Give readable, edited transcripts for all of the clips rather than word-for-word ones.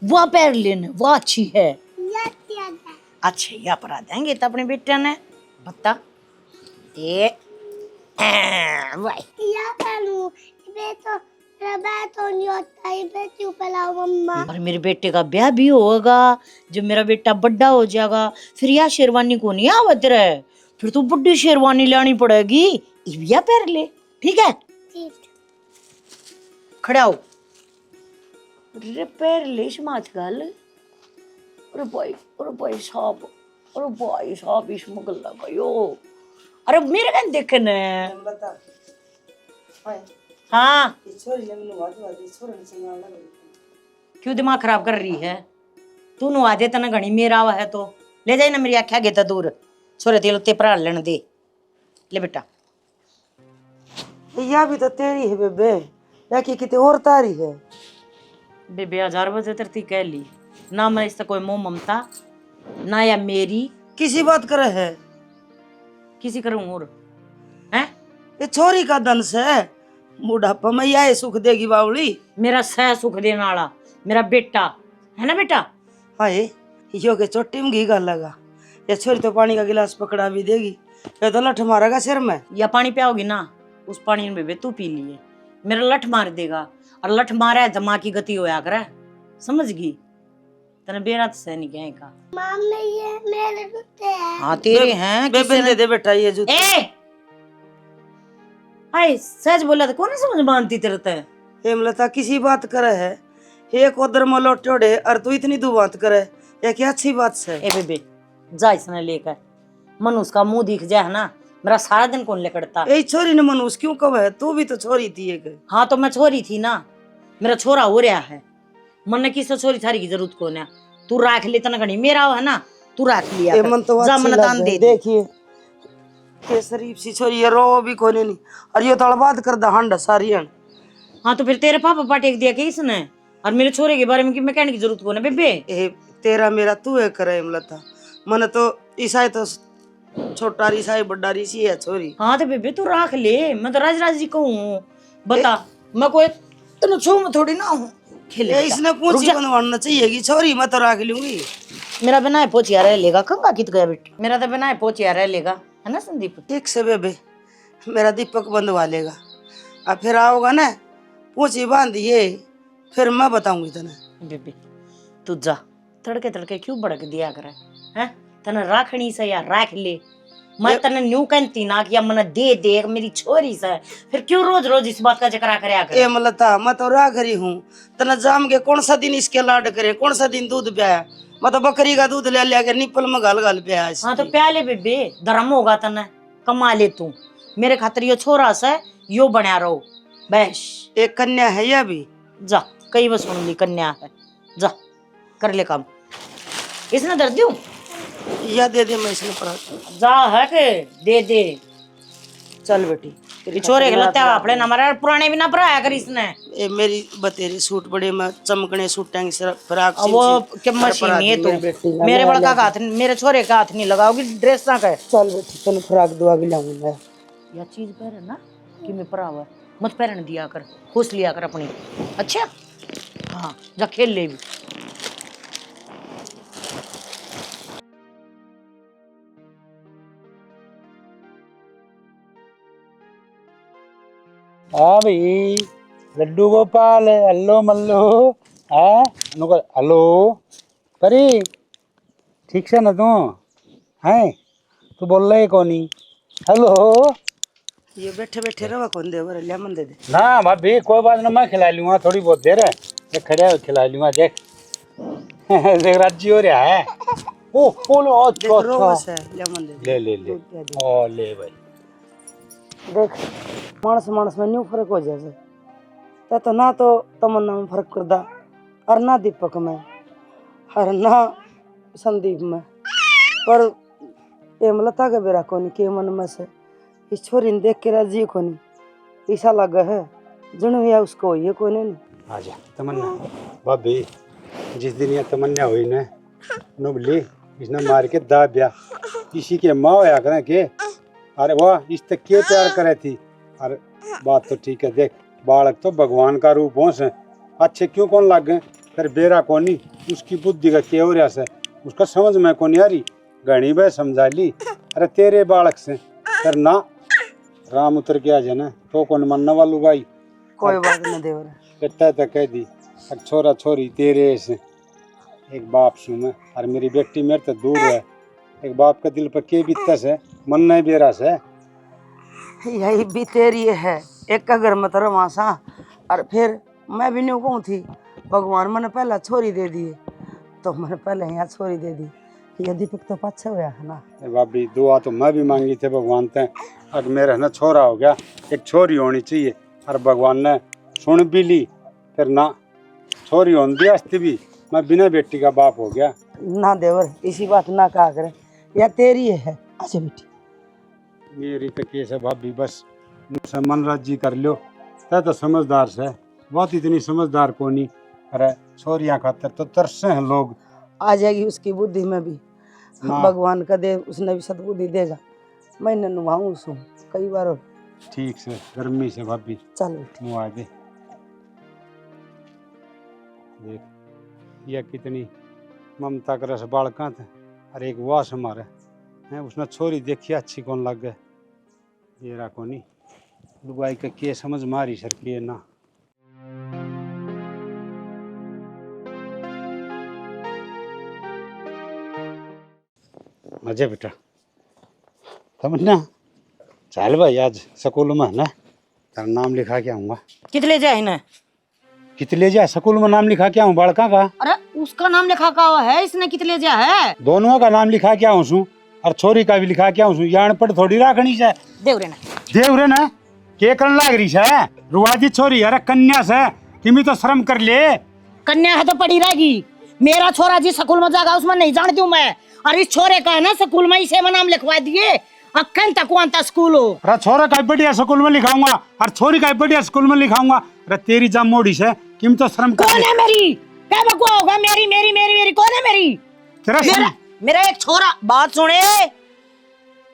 वह पैर लेने वह अच्छी है। अच्छा या पर आ देंगे तो अपने बेटे ने बता ये भाई या करूं तो नहीं होता है क्यों पलाओ मम्मा। और मेरे बेटे का ब्याह भी होगा, जब मेरा बेटा बड़ा हो जाएगा फिर यह शेरवानी को नहीं आवत रहे, फिर तो बड़ी शेरवानी लानी पड़ेगी। या पैर ले ठीक है, खड़ा हो। अरे पैर ले समाज गल। अरे भाई साहब इसमें गल्ला गयो। अरे मेरे कन देखने हाँ क्यों दिमाग खराब कर रही है तू? नुआ दे तना घनी मेरा हुआ है तो ले जाए ना, मेरी आख्या गे दूर छोरे तेल उत्ते भरा लेने दे। ले बेटा या भी तो तेरी है बेबे, या कि किते और तारी है बेबे। 1000 बजे तरती कह ली ना, मैं इससे कोई मोह ममता ना या मेरी किसी बात करे है। किसी करूं और हैं? ये छोरी का दंश है, बुढ़ापा में यह सुख देगी बावली। मेरा सह सुख देने वाला मेरा बेटा है ना बेटा। हाय यो के चोटी में घी गा लगा, ये छोरी तो पानी का गिलास पकड़ा भी देगी, ये तो लठ मारेगा सिर में। या पानी पियाओगी ना, उस पानी में बेबे तू पी लिए, मेरा लठ मार देगा। और लठ मारा है दिमाग की गति होया करे, समझ गई? तने बेरा तो सह नहीं कहें का माम नहीं है मेरे जूते हैं। हाँ तेरे हैं बेबे ले दे बेटा ये जूते। हाय सच बोला तो कौन समझ मानती तेरे ते? हेमलता किसी बात करे है, एक उधर में लोटोड़े और तू इतनी दू बात करे, ये क्या अच्छी बात है। ए बेबे जा इसने लेकर, मन उसका मुंह दिख जाए ना, मेरा सारा दिन कौन लेकड़ता। ए छोरी ने मनुष्य क्यों कब है, तू भी तो छोरी थी एक। हाँ तो मैं छोरी थी ना, मेरा छोरा हो रहा है, मन ने किसी छोरी थारी की जरूरत कौन है। तू राख ले तना घनी मेरा है ना, तू राख लिया ए मन तो जा अच्छी मन लग दान है। दे देखिए के शरीफ सी छोरी है, रो भी कोने नहीं, और ये तड़बाद कर दा हंडा सारी हन। हाँ तो फिर तेरे पापा पाटेक दिया कि इसने, और मेरे छोरे के बारे में कि मैं कहने की जरूरत कौन है बेबे। ए तेरा मेरा तू है करे हेमलता, मन तो ईसाई तो छोटा ईसाई बड़ा ऋषि है छोरी। हाँ तो बेबे तू राख ले, मैं तो राज जी कहूँ बता, मैं कोई तेन छू में थोड़ी ना हूँ। खेले इसने पूछी बनवाना चाहिए कि छोरी मैं तो राख लूंगी। मेरा बिना पोचिया रह लेगा, कंगा कित गया बेटा, मेरा तो बिना पोचिया रह लेगा है ना संदीप। ठीक से बेबे मेरा दीपक बंधवा लेगा, अब फिर आओगा ना पूछी बांधिए, फिर मैं बताऊंगी तने। बेबे तू जा, तड़के तड़के क्यों भड़क दिया करे हैं? तने राखनी से या राख ले, मैं तने न्यू कहती ना कि मन दे मेरी छोरी से, फिर क्यों रोज रोज इस बात का जिक्र करया करे। ए मलता मैं तो राख रही हूँ, तना जाम के कौन सा दिन इसके लाड करे, कौन सा दिन दूध पिया, मैं तो बकरी का दूध ले लिया के निपल में गाल गाल पिया। हाँ तो प्याले बेबे धर्म होगा तने, कमा ले तू, मेरे खातिर यो छोरा से यो बना रहो बस। एक कन्या है या भी जा कई बस सुन ली कन्या है, जा कर ले काम। इसने दर्द दूं या दे दे मैं इसने पढ़ा। जा है के दे चल बेटी छोरे गलता अपने ना मारा, पुराने भी ना पराया कर इसने। ए मेरी बतेरी सूट बड़े में चमकने सूटेंगे सिर्फ फ्राक वो के मशीन नहीं है तो मेरे बड़का का हाथ, मेरे छोरे का हाथ नहीं लगाओगी ड्रेस ना कर। चल बेटी तने फ्राक दुआ के लाऊंगा मैं। यह चीज पहन ना कि मैं परावा मत पहन दिया कर, खुश लिया कर अपनी। अच्छा हाँ जा खेल ले भी। हाँ भाई लड्डू गोपाल हेलो मल्लो है हेलो करी ठीक से ना तू है, तू बोल रही कौनी हेलो। ये बैठे बैठे रवा कौन दे बर लेमन दे दे ना भाभी कोई बात ना, मैं खिला लूंगा थोड़ी बहुत देर है, देख खड़े खिला लूंगा। देख देख राजी हो रहा है। ओ लो अच्छा लेमन दे ले ओ ले भाई। देख मानस मानस में न्यू फर्क हो जाए तो ना तो तमन्ना में फर्क करदा और ना दीपक में और ना संदीप में, पर हेमलता के बेरा कोनी के मन में से इस छोरी ने देख के राजी कोनी, ऐसा लगा है जनु या उसको ये कोने नहीं। आजा तमन्ना भाभी, जिस दिन ये तमन्ना हुई ना नुबली इसने मार के दा दिया, इसी के माँ होया करें के अरे वाह इस तक क्यों प्यार करे थी। अरे बात तो ठीक है, देख बालक तो भगवान का रूप हो से अच्छे क्यों कौन लग गए, फिर बेरा कोनी उसकी बुद्धि का क्या हो रहा से उसका समझ में कोनी आ रही घनी भाई समझा ली अरे तेरे बालक से फिर ना राम उतर के आ जाना तो कौन मानने वालू भाई कोई बात नहीं देवर। बेटा तक कह दी अब छोरा छोरी तेरे से एक बाप सू मैं और मेरी बेटी मेरे तो दूर है एक बाप का दिल पर के बीतता से मन नहीं बेरा से यही भी तेरी है एक का घर में तरह वहाँ और फिर मैं भी नहीं कहूँ थी भगवान मैंने पहला छोरी दे दी तो मैंने पहले यहाँ छोरी दे दी ये दीपक तो पच्छा हुआ है ना। भाभी दुआ तो मैं भी मांगी थे भगवान से अब मेरा ना छोरा हो गया एक छोरी होनी चाहिए और भगवान ने सुन भी ली फिर ना छोरी होने दी अस्ती भी मैं बिना बेटी का बाप हो गया ना देवर इसी बात ना कहा करे या तेरी है। अच्छा बेटी मेरी तो केस है भाभी बस मुझसे मन राजी कर लो तै तो समझदार से बहुत इतनी समझदार को नहीं अरे छोरियाँ खातर तो तरसे हैं लोग आ जाएगी उसकी बुद्धि में भी हाँ। भगवान का दे उसने भी सद्बुद्धि देगा मैंने नुभाऊँ उसको कई बार और। ठीक से गर्मी से भाभी चल बेटी मुँह आ दे देख यह कितनी ममता कर रस बालका थे अरे एक वास हमारे हैं उसने छोरी देखी अच्छी कौन लग गए येरा को नहीं लुगाई का के समझ मारी सर के ना मजे बेटा तमन्ना चल भाई आज स्कूल में ना तेरा नाम लिखा के आऊँगा कितने जाए ना कितले जा स्कूल में नाम लिखा के आऊँ बालका का अरे उसका नाम लिखा का है इसने कितने जा है दोनों का नाम लिखा के आऊँ सू और छोरी का भी लिखा के आऊँ सू यान पर थोड़ी राखनी से देवरे ना देवरे ना के करन लाग रही है रुआजी छोरी अरे कन्या से किमी तो शर्म कर ले कन्या है तो पड़ी रहेगी मेरा छोरा जी स्कूल में जाएगा उसमें नहीं जानती हूँ मैं और इस छोरे का है ना स्कूल में इसे में नाम लिखवा दिए अक्कन तक वहाँ स्कूल हो अरे छोरा का बढ़िया स्कूल में लिखाऊंगा और छोरी का बढ़िया स्कूल में लिखाऊंगा अरे तेरी जाम मोड़ी से किम तो शर्म कर कौन है मेरी क्या बकवा होगा मेरी मेरी मेरी मेरी कौन है मेरी तेरा मेरा मेरा एक छोरा बात सुने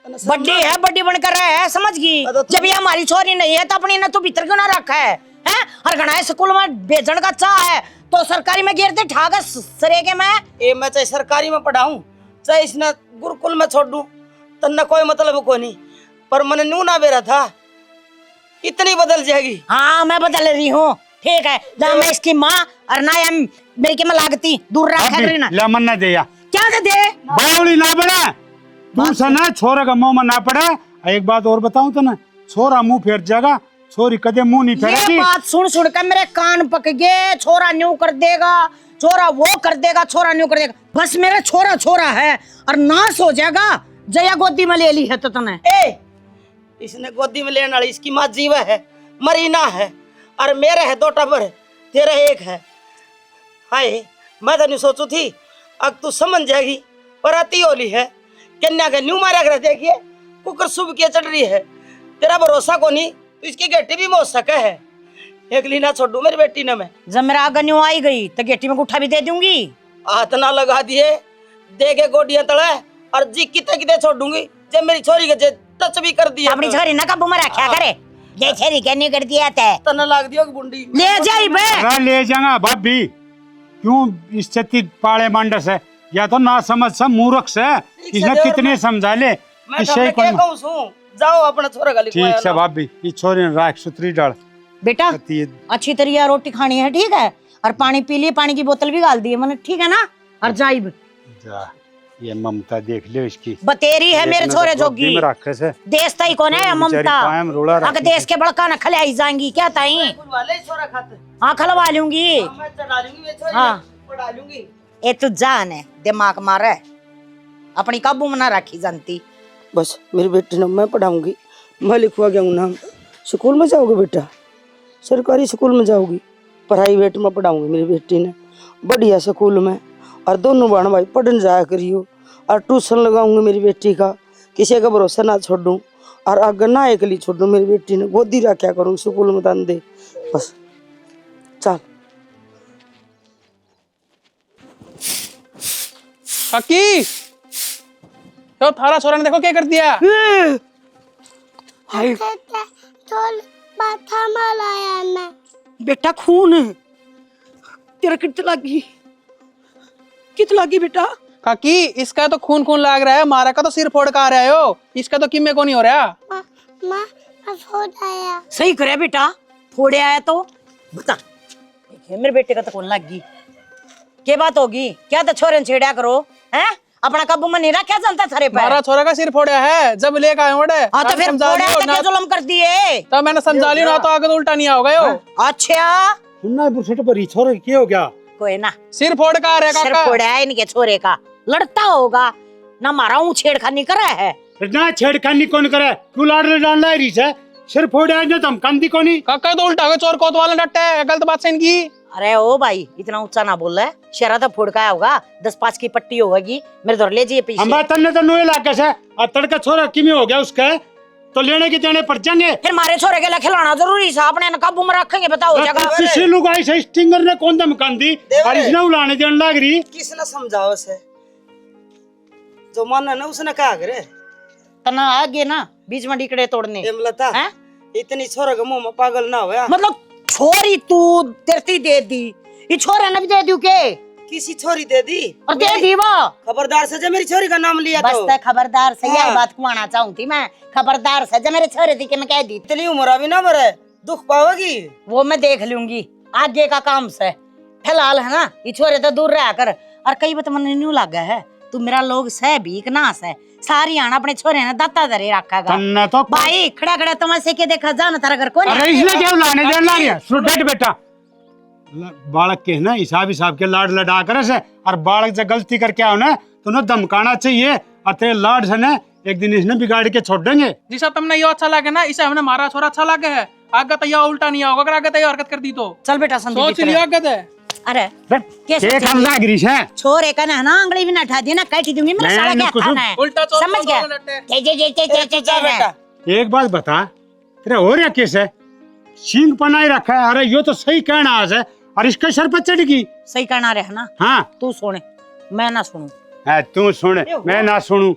बड्डी है बड्डी बनकर रहा है समझ गई जब ये हमारी छोरी नहीं है तो अपनी ना तो भीतर क्यों ना रखा है हैं और घना स्कूल में भेजन का चाह है तो सरकारी में गिरते ठागा सरे के मैं चाहे सरकारी में पढ़ाऊं चाहे इसने गुरुकुल में छोड़ दूं तो न कोई मतलब को नहीं पर मैंने नू ना बेरा था इतनी बदल जाएगी। हाँ मैं बदल रही हूँ ठीक है ना मैं इसकी माँ और ना ये मेरी के में लागती दूर रखा करी ना ले मन ना दे या क्या दे बावली ना बना तू से ना छोरा का मुंह में ना पड़े एक बात और बताऊं तो ना छोरा मुंह फेर जाएगा छोरी कदे मुंह नहीं फेरेगी ये बात सुन सुन कर मेरे कान पक गए छोरा न्यू कर देगा छोरा वो कर देगा छोरा न्यू कर देगा बस मेरा छोरा छोरा है और नाश हो जाएगा जया गोदी में ले ली है तो तने ए इसने गोदी में लेने वाली इसकी माँ जीवा है मरीना है और मेरे है दो टबर तेरा एक है। हाय मैं तो नहीं सोचू थी अब तू समझ जाएगी पर आती होली है कन्या के न्यू मारा कर देखिए कुकर सुबह के चढ़ रही है तेरा भरोसा को नहीं तो इसकी गेटी भी मोह सके है एक लीना छोड़ू मेरी बेटी ने मैं जब मेरा आगे न्यू आई गई तो गेटी में गुठा भी दे दूंगी हाथ ना लगा दिए दे के गोडियां तले और जी किते किते छोड़ दूंगी जब मेरी छोरी के टच भी कर दिया अपनी छोरी ना कब मरा क्या करे ये छोरी क्या नहीं कर दिया तना लाग दियो बुंडी ले जाई बे अरे ले जाऊंगा भाभी क्यों इस छत्ती पाले मांडस है या तो ना समझ सब मूर्ख से इसने कितने समझा ले मैं इससे क्या कहूं सू जाओ अपना छोरा का लिखवाया ठीक से भाभी ये छोरी ने राख सुतरी डाल बेटा छत्ती अच्छी तरह रोटी खानी है ठीक है और पानी पी लिए पानी की बोतल भी डाल दी है मैंने ठीक है ना और जाइब जा ये ममता देख ले इसकी बतेरी है मेरे छोरे जोगी रखे से देश तई कौन है ममता कायम रोला अगर देश के बड़का न खले आई जाएंगी क्या ताई वाले छोरा खाते हाँ खलवा लूंगी मैं चढ़ा लूंगी वे छोरी हाँ। पढ़ा लूंगी ये तू जान है दिमाग मारे अपनी काबू में ना रखी जानती बस मेरी बेटी ने मैं पढ़ाऊंगी मैं लिखवा गया नाम स्कूल में जाओगे बेटा सरकारी स्कूल में जाओगी प्राइवेट में पढ़ाऊंगी मेरी बेटी ने बढ़िया स्कूल में और दोनों बहन भाई पढ़ने जाया करियो और ट्यूशन लगाऊंगी मेरी बेटी का किसी का भरोसा ना छोड़ दूँ और अगर ना अकेली छोड़ दूँ मेरी बेटी ने गोदी रहा क्या करूँ स्कूल में दान दे बस चल काकी तो थारा छोरा ने देखो क्या कर दिया चल माथा मलाया ना बेटा खून तेरा कित लागी बेटा? काकी इसका तो खून खून लाग रहा है, मारा का तो सिर फोड़ का आ रहा है हो, इसका तो किम्मे को नहीं हो रहा। माँ माँ फोड़ आया। सही करे बेटा, फोड़े आया तो बता। देखे मेरे बेटे का तो कौन लग गई, क्या बात होगी? क्या तो छोरे ने छेड़ा करो हैं? अपना काबू में नहीं रखा चलता थारे पे। मारा छोरा का सिर फोड़ा है जब लेकर आए ओडे। हाँ तो फिर फोड़ा तो क्या जुल्म कर दिए? तो मैंने समझा लिया ना, तो आगे तो उल्टा नहीं आओगे यो। अच्छा सुनना बुरसट पर छोरे क्या हो गया? कोई ना, सिर फोड़ का आ रहा है सिर काका। फोड़ा है इनके छोरे का, लड़ता होगा ना, मारा हूँ छेड़खानी करा है। ना छेड़खानी कौन करे? तू लाड़ डाल रही है, सिर फोड़ आज ना तुम कंदी कोनी। काका तो उल्टा हो चोर कोतवाल डटे है, गलत बात से इनकी। अरे ओ भाई इतना ऊंचा ना बोल रहा है, शरा तो फुड़का होगा, 10-5 की पट्टी होगी मेरे तो ले जाइए पीछे। हम बात तन्ने तो नोए लाके से और तड़का छोरा किमी हो गया उसका, तो लेने के देने पड़ जाएंगे। फिर मारे छोरे के लिए खिलाना जरूरी है, अपने न काबू में रखेंगे बताओ जगह। किसी लोग ऐसे स्टिंगर ने कौन दम कंदी और इसने उलाने देने लग रही। किसने समझाओ से? जो माना ना उसने कहा करे। तना आगे ना बीच में डिकड़े तोड़ने हेमलता हैं? इतनी छोरा के मुंह में पागल ना होया। मतलब छोरी तू तेरती दे दी, ये छोरा ने भी दे दूं के? किसी छोरी दे दी और दे दी वो। खबरदार से जो मेरी छोरी का नाम लिया बस तो ते खबरदार से यही हाँ। बात कुआना चाहूं थी मैं, खबरदार से जो मेरे छोरे थी कि मैं कह दी। इतनी उम्र अभी ना मरे, दुख पाओगी। वो मैं देख लूंगी आगे का काम से, फिलहाल है ना ये छोरे तो दूर रहा कर। और कई बात मन न्यू लगा है, तू मेरा लोग सह भीख ना से सारी आना अपने छोरे ने दाता धरे रखेगा। तन्ने तो भाई खड़ा खड़ा तमाशे के देखा जाना तारा घर कौन? अरे इसने क्या उलाने देने लग रही है? सुन बैठ बेटा, बालक के ना हिसाब के लाड लड़ा करे से, और बालक जब गलती करके आओ ना तो ना धमकाना चाहिए, और तेरे लाड से ना एक दिन इसने बिगाड़ के छोड़ देंगे। जिसा तुमने ये अच्छा लगे ना, इसे हमने मारा छोरा अच्छा लगे है, आगे तो ये उल्टा नहीं आओगे, अगर आगे तो ये हरकत कर दी तो चल बेटा संदीप सोच लिया आगे तो। अरे एक हम लाग रही है छोरे का ना अंगली भी ना उठा दी ना काट दूंगी मेरा नहीं, साला क्या कुछ खाना है? उल्टा चोर समझ गया? कोतवाल डटे। जे बेटा एक बात बता, तेरा हो रहा कैसे सींग पनाई रखा है? अरे यो तो सही कहना आज है, और इसका सर पर चढ़ गई। सही करना रहे ना, हाँ तू सुने मैं ना सुनूं। है, तू सुन मैं ना सुनू,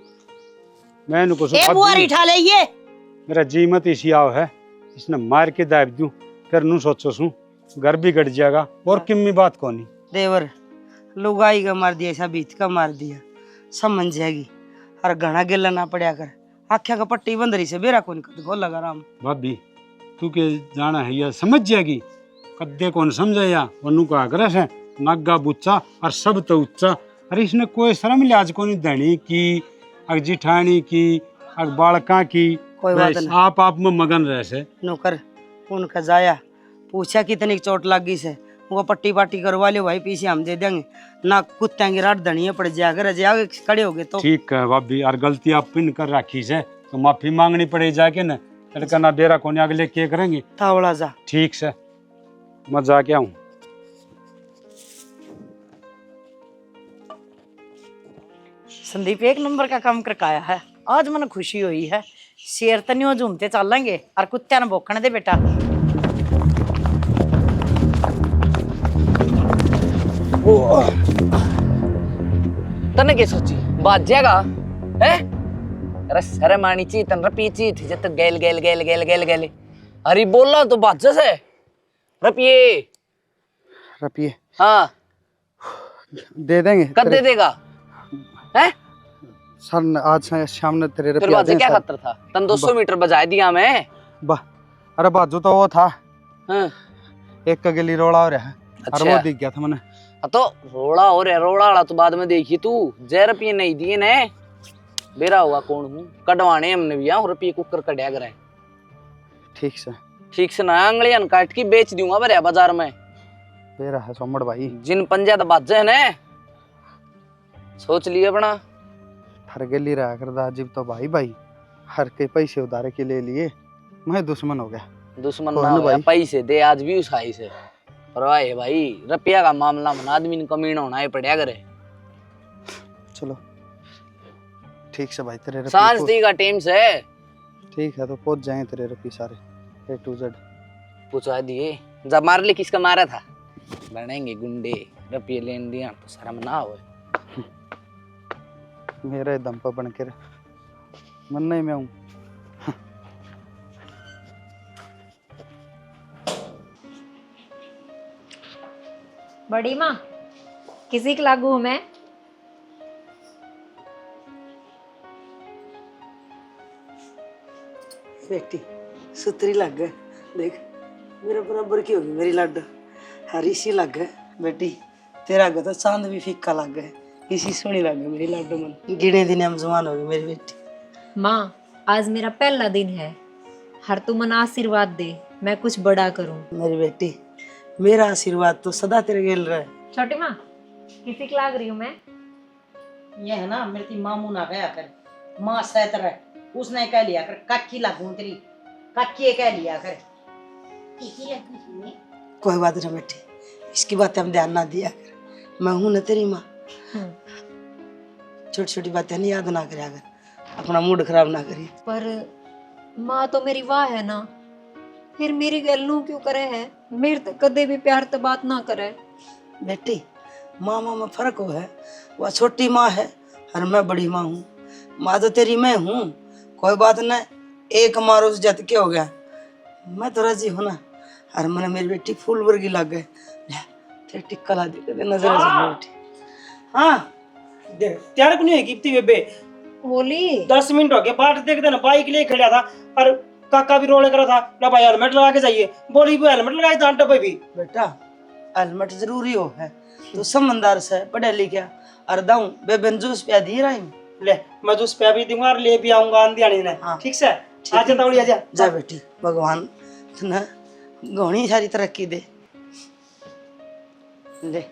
मैं नु कुछ ए बुआरी उठा ले ये। मेरा जी मत इसी आओ है, इसने मार के दाब दूं, फिर नु सोचो सू घर भी गट जाएगा, और किम्मी बात कोनी। देवर लुगाई का मार दिया, ऐसा बीत का मार दिया, समझ जाएगी। और घना गिला ना पड़ा कर, आख्या का पट्टी बंदरी से बेरा कौन कद को लगा राम। भाभी तू के जाना है या समझ जाएगी, कद्दे कौन समझाया वनु का आग्रह है, नागा बुच्चा और सब तो उच्चा। अरे इसने कोई शर्म लिहाज को नहीं धनी की, अग जिठानी की, अग बालका की, कोई बात बस नहीं। आप में मगन रह से। नौकर उनका जाया पूछा कितनी चोट लगी से, वो पट्टी पाटी करवा लियो भाई, पीछे हम दे देंगे ना, कुत्ते की रात धनिया पड़ जाएगा, रजे आगे खड़े हो गए तो। ठीक है भाभी, और गलती आप पिन कर रखी से तो माफी मांगनी पड़े जाके ना, लड़का ना बेरा कोने अगले क्या करेंगे। थावड़ा जा ठीक से मैं जाके आऊं। संदीप एक नंबर का काम करके आया है, आज मन खुशी हुई है। शेर तनियो झूमते चलेंगे और कुत्ते ने भोखने दे बेटा। तने के सोची बात जाएगा है? अरे शर्म आनी चाहिए तन रपी चाहिए थी जब तक गेल गेल गेल गेल गेल गेल। अरे बोला तो बात जैसे रपिए रपिए हाँ दे देंगे। कब दे देगा है? सर आज शाम ने तेरे फिर रुपया बात दे क्या सर। खतर था? तन 200 मीटर बजा दिया मैं। बा अरे बाजू तो वो था हाँ। एक का गिली रोड़ा हो रहा है, और वो अच्छा। दिख गया था मैंने। तो रोड़ा हो रहा रोड़ा वाला तो बाद में देखी तू, जय रुपये नहीं दिए ने बेरा हुआ कौन हूँ कटवाने हमने भी यहाँ रुपये कुकर कटिया करे। ठीक से ठीक से ना अंगलियां काट के बेच दूंगा भरिया बाजार में। तेरा है सोमड़ भाई, जिन पंजा तो बाजे ने सोच लिया अपना। हर गिली रहा करदा अजीब तो भाई भाई हर के पैसे उधारे के ले लिए, मैं दुश्मन हो गया। दुश्मन कौन ना है हो भाई? पैसे दे आज भी उस हाई से परवाह है भाई, रुपया का मामला में आदमी ने कमीना होना है पड़िया करे। चलो ठीक से भाई, तेरे रुपये सांझ दी का टाइम से ठीक है तो पहुंच जाएंगे तेरे रुपये सारे A to Z। पूछा दिए जब मार ले किसका मारा था, बनेंगे गुंडे रुपये लेन दिया तो शर्म ना हो। मेरे दम पर बन के मन नहीं मैं हूँ। बड़ी माँ किसी के लागू हूँ मैं? बेटी सुतरी लग गए देख, मेरे बराबर की होगी मेरी लाडो, हरी सी लग गए बेटी। तेरा आगे तो चांद भी फीका लग गए, इसी सोनी लग गई मेरी लाडो मन। गिने दिन हम जवान हो गए मेरी बेटी। माँ आज मेरा पहला दिन है, हर तू मन आशीर्वाद दे, मैं कुछ बड़ा करूँ। मेरी बेटी मेरा आशीर्वाद तो सदा तेरे गेल रहे। छोटी माँ किसी के लाग रही हूँ मैं? ये है ना मेरी मामू ना गया कर, माँ सहत रहे, उसने कह लिया कर काकी लागू तेरी, काकी कह लिया कर। कोई बात नहीं बेटी, इसकी बातें हम ध्यान ना दिया कर, मैं हूं ना तेरी माँ। छोटी छोटी बातें नहीं याद ना करे, अगर अपना मूड खराब ना करिए। पर माँ तो मेरी वाह है ना, फिर मेरी गलनू क्यों करे है? मेरे तक कदे भी प्यार तो बात ना करे। बेटी मामा में फर्क हो है, वह छोटी माँ है और मैं बड़ी माँ हूँ। माँ तो तेरी मैं हूँ, कोई बात न, एक मारो से जत के हो गया, मैं तो राजी हूँ ना। और मैंने मेरी बेटी फूल वर्गी लग गए, तेरे टिक्का ला दे नजर आ जाए बेटी। हाँ देख त्यार को नहीं है गिफ्टी बेबे, होली 10 मिनट हो गए बाट देखते ना, बाइक लिए खड़ा था और काका भी रोले करा था ना भाई हेलमेट लगा के जाइए, बोली भी हेलमेट लगाए था डब्बे भी। बेटा हेलमेट जरूरी हो है, तो समझदार से पढ़े लिखा और दाऊं बेबे जूस पिया दी रही। ले मैं जूस पे भी दूंगा और ले भी आऊंगा आंधी आने ने। हाँ। ठीक से आजा तावड़ी आजा जा बेटी, भगवान तुने घणी सारी तरक्की दे। ले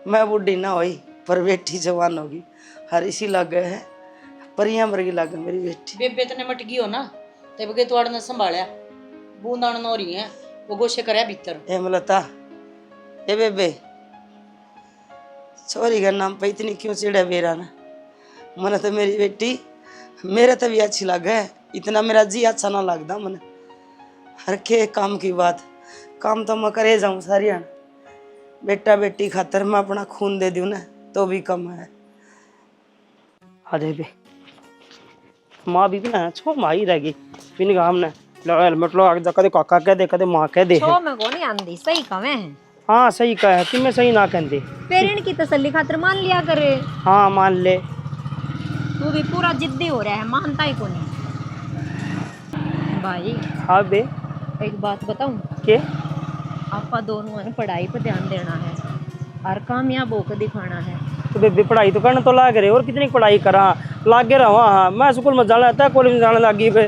मैं बुढ़ी ना हुई पर बेटी जवान होगी, हर इसी लग गए है, परियां वर्गी लग गई मेरी बेटी। बेबे तने मट गई हो ना, ते बगे तोड़ ने संभालिया, बूंदान नो रही है वो गोशे करे भीतर। हेमलता ए बेबे, सॉरी का नाम पे इतनी क्यों चिड़ा बेरा ना, मन तो मेरी बेटी मेरे तो भी अच्छी लग है, इतना मेरा जी अच्छा ना लगता मन। हर के काम की बात, काम तो मैं करे जाऊं सारी, बेटा बेटी खातर मैं अपना खून दे दूं ना तो भी कम है। आ जाए बे माँ भी ना छो माई रहेगी बिन गाम ने लगा हेलमेट लो आगे कदे काका कह दे कदे माँ कह दे। छो में को नहीं आंदी, सही कमे है। हाँ सही कहा है, तुम्हें सही ना कहते। पेरेंट की तसल्ली खातिर मान लिया करे। हाँ मान ले। तू भी पूरा जिद्दी हो रहा है, मानता ही को नहीं। भाई हाँ बे एक बात बताऊं, के आपा दोनों ने पढ़ाई पे ध्यान देना है और कामयाब होकर दिखाना है। तो बेबी पढ़ाई तो करना तो लाग रहे, और कितनी पढ़ाई करा लागे रहा। हाँ मैं स्कूल में जाना था, कॉलेज में जाने लगी बे।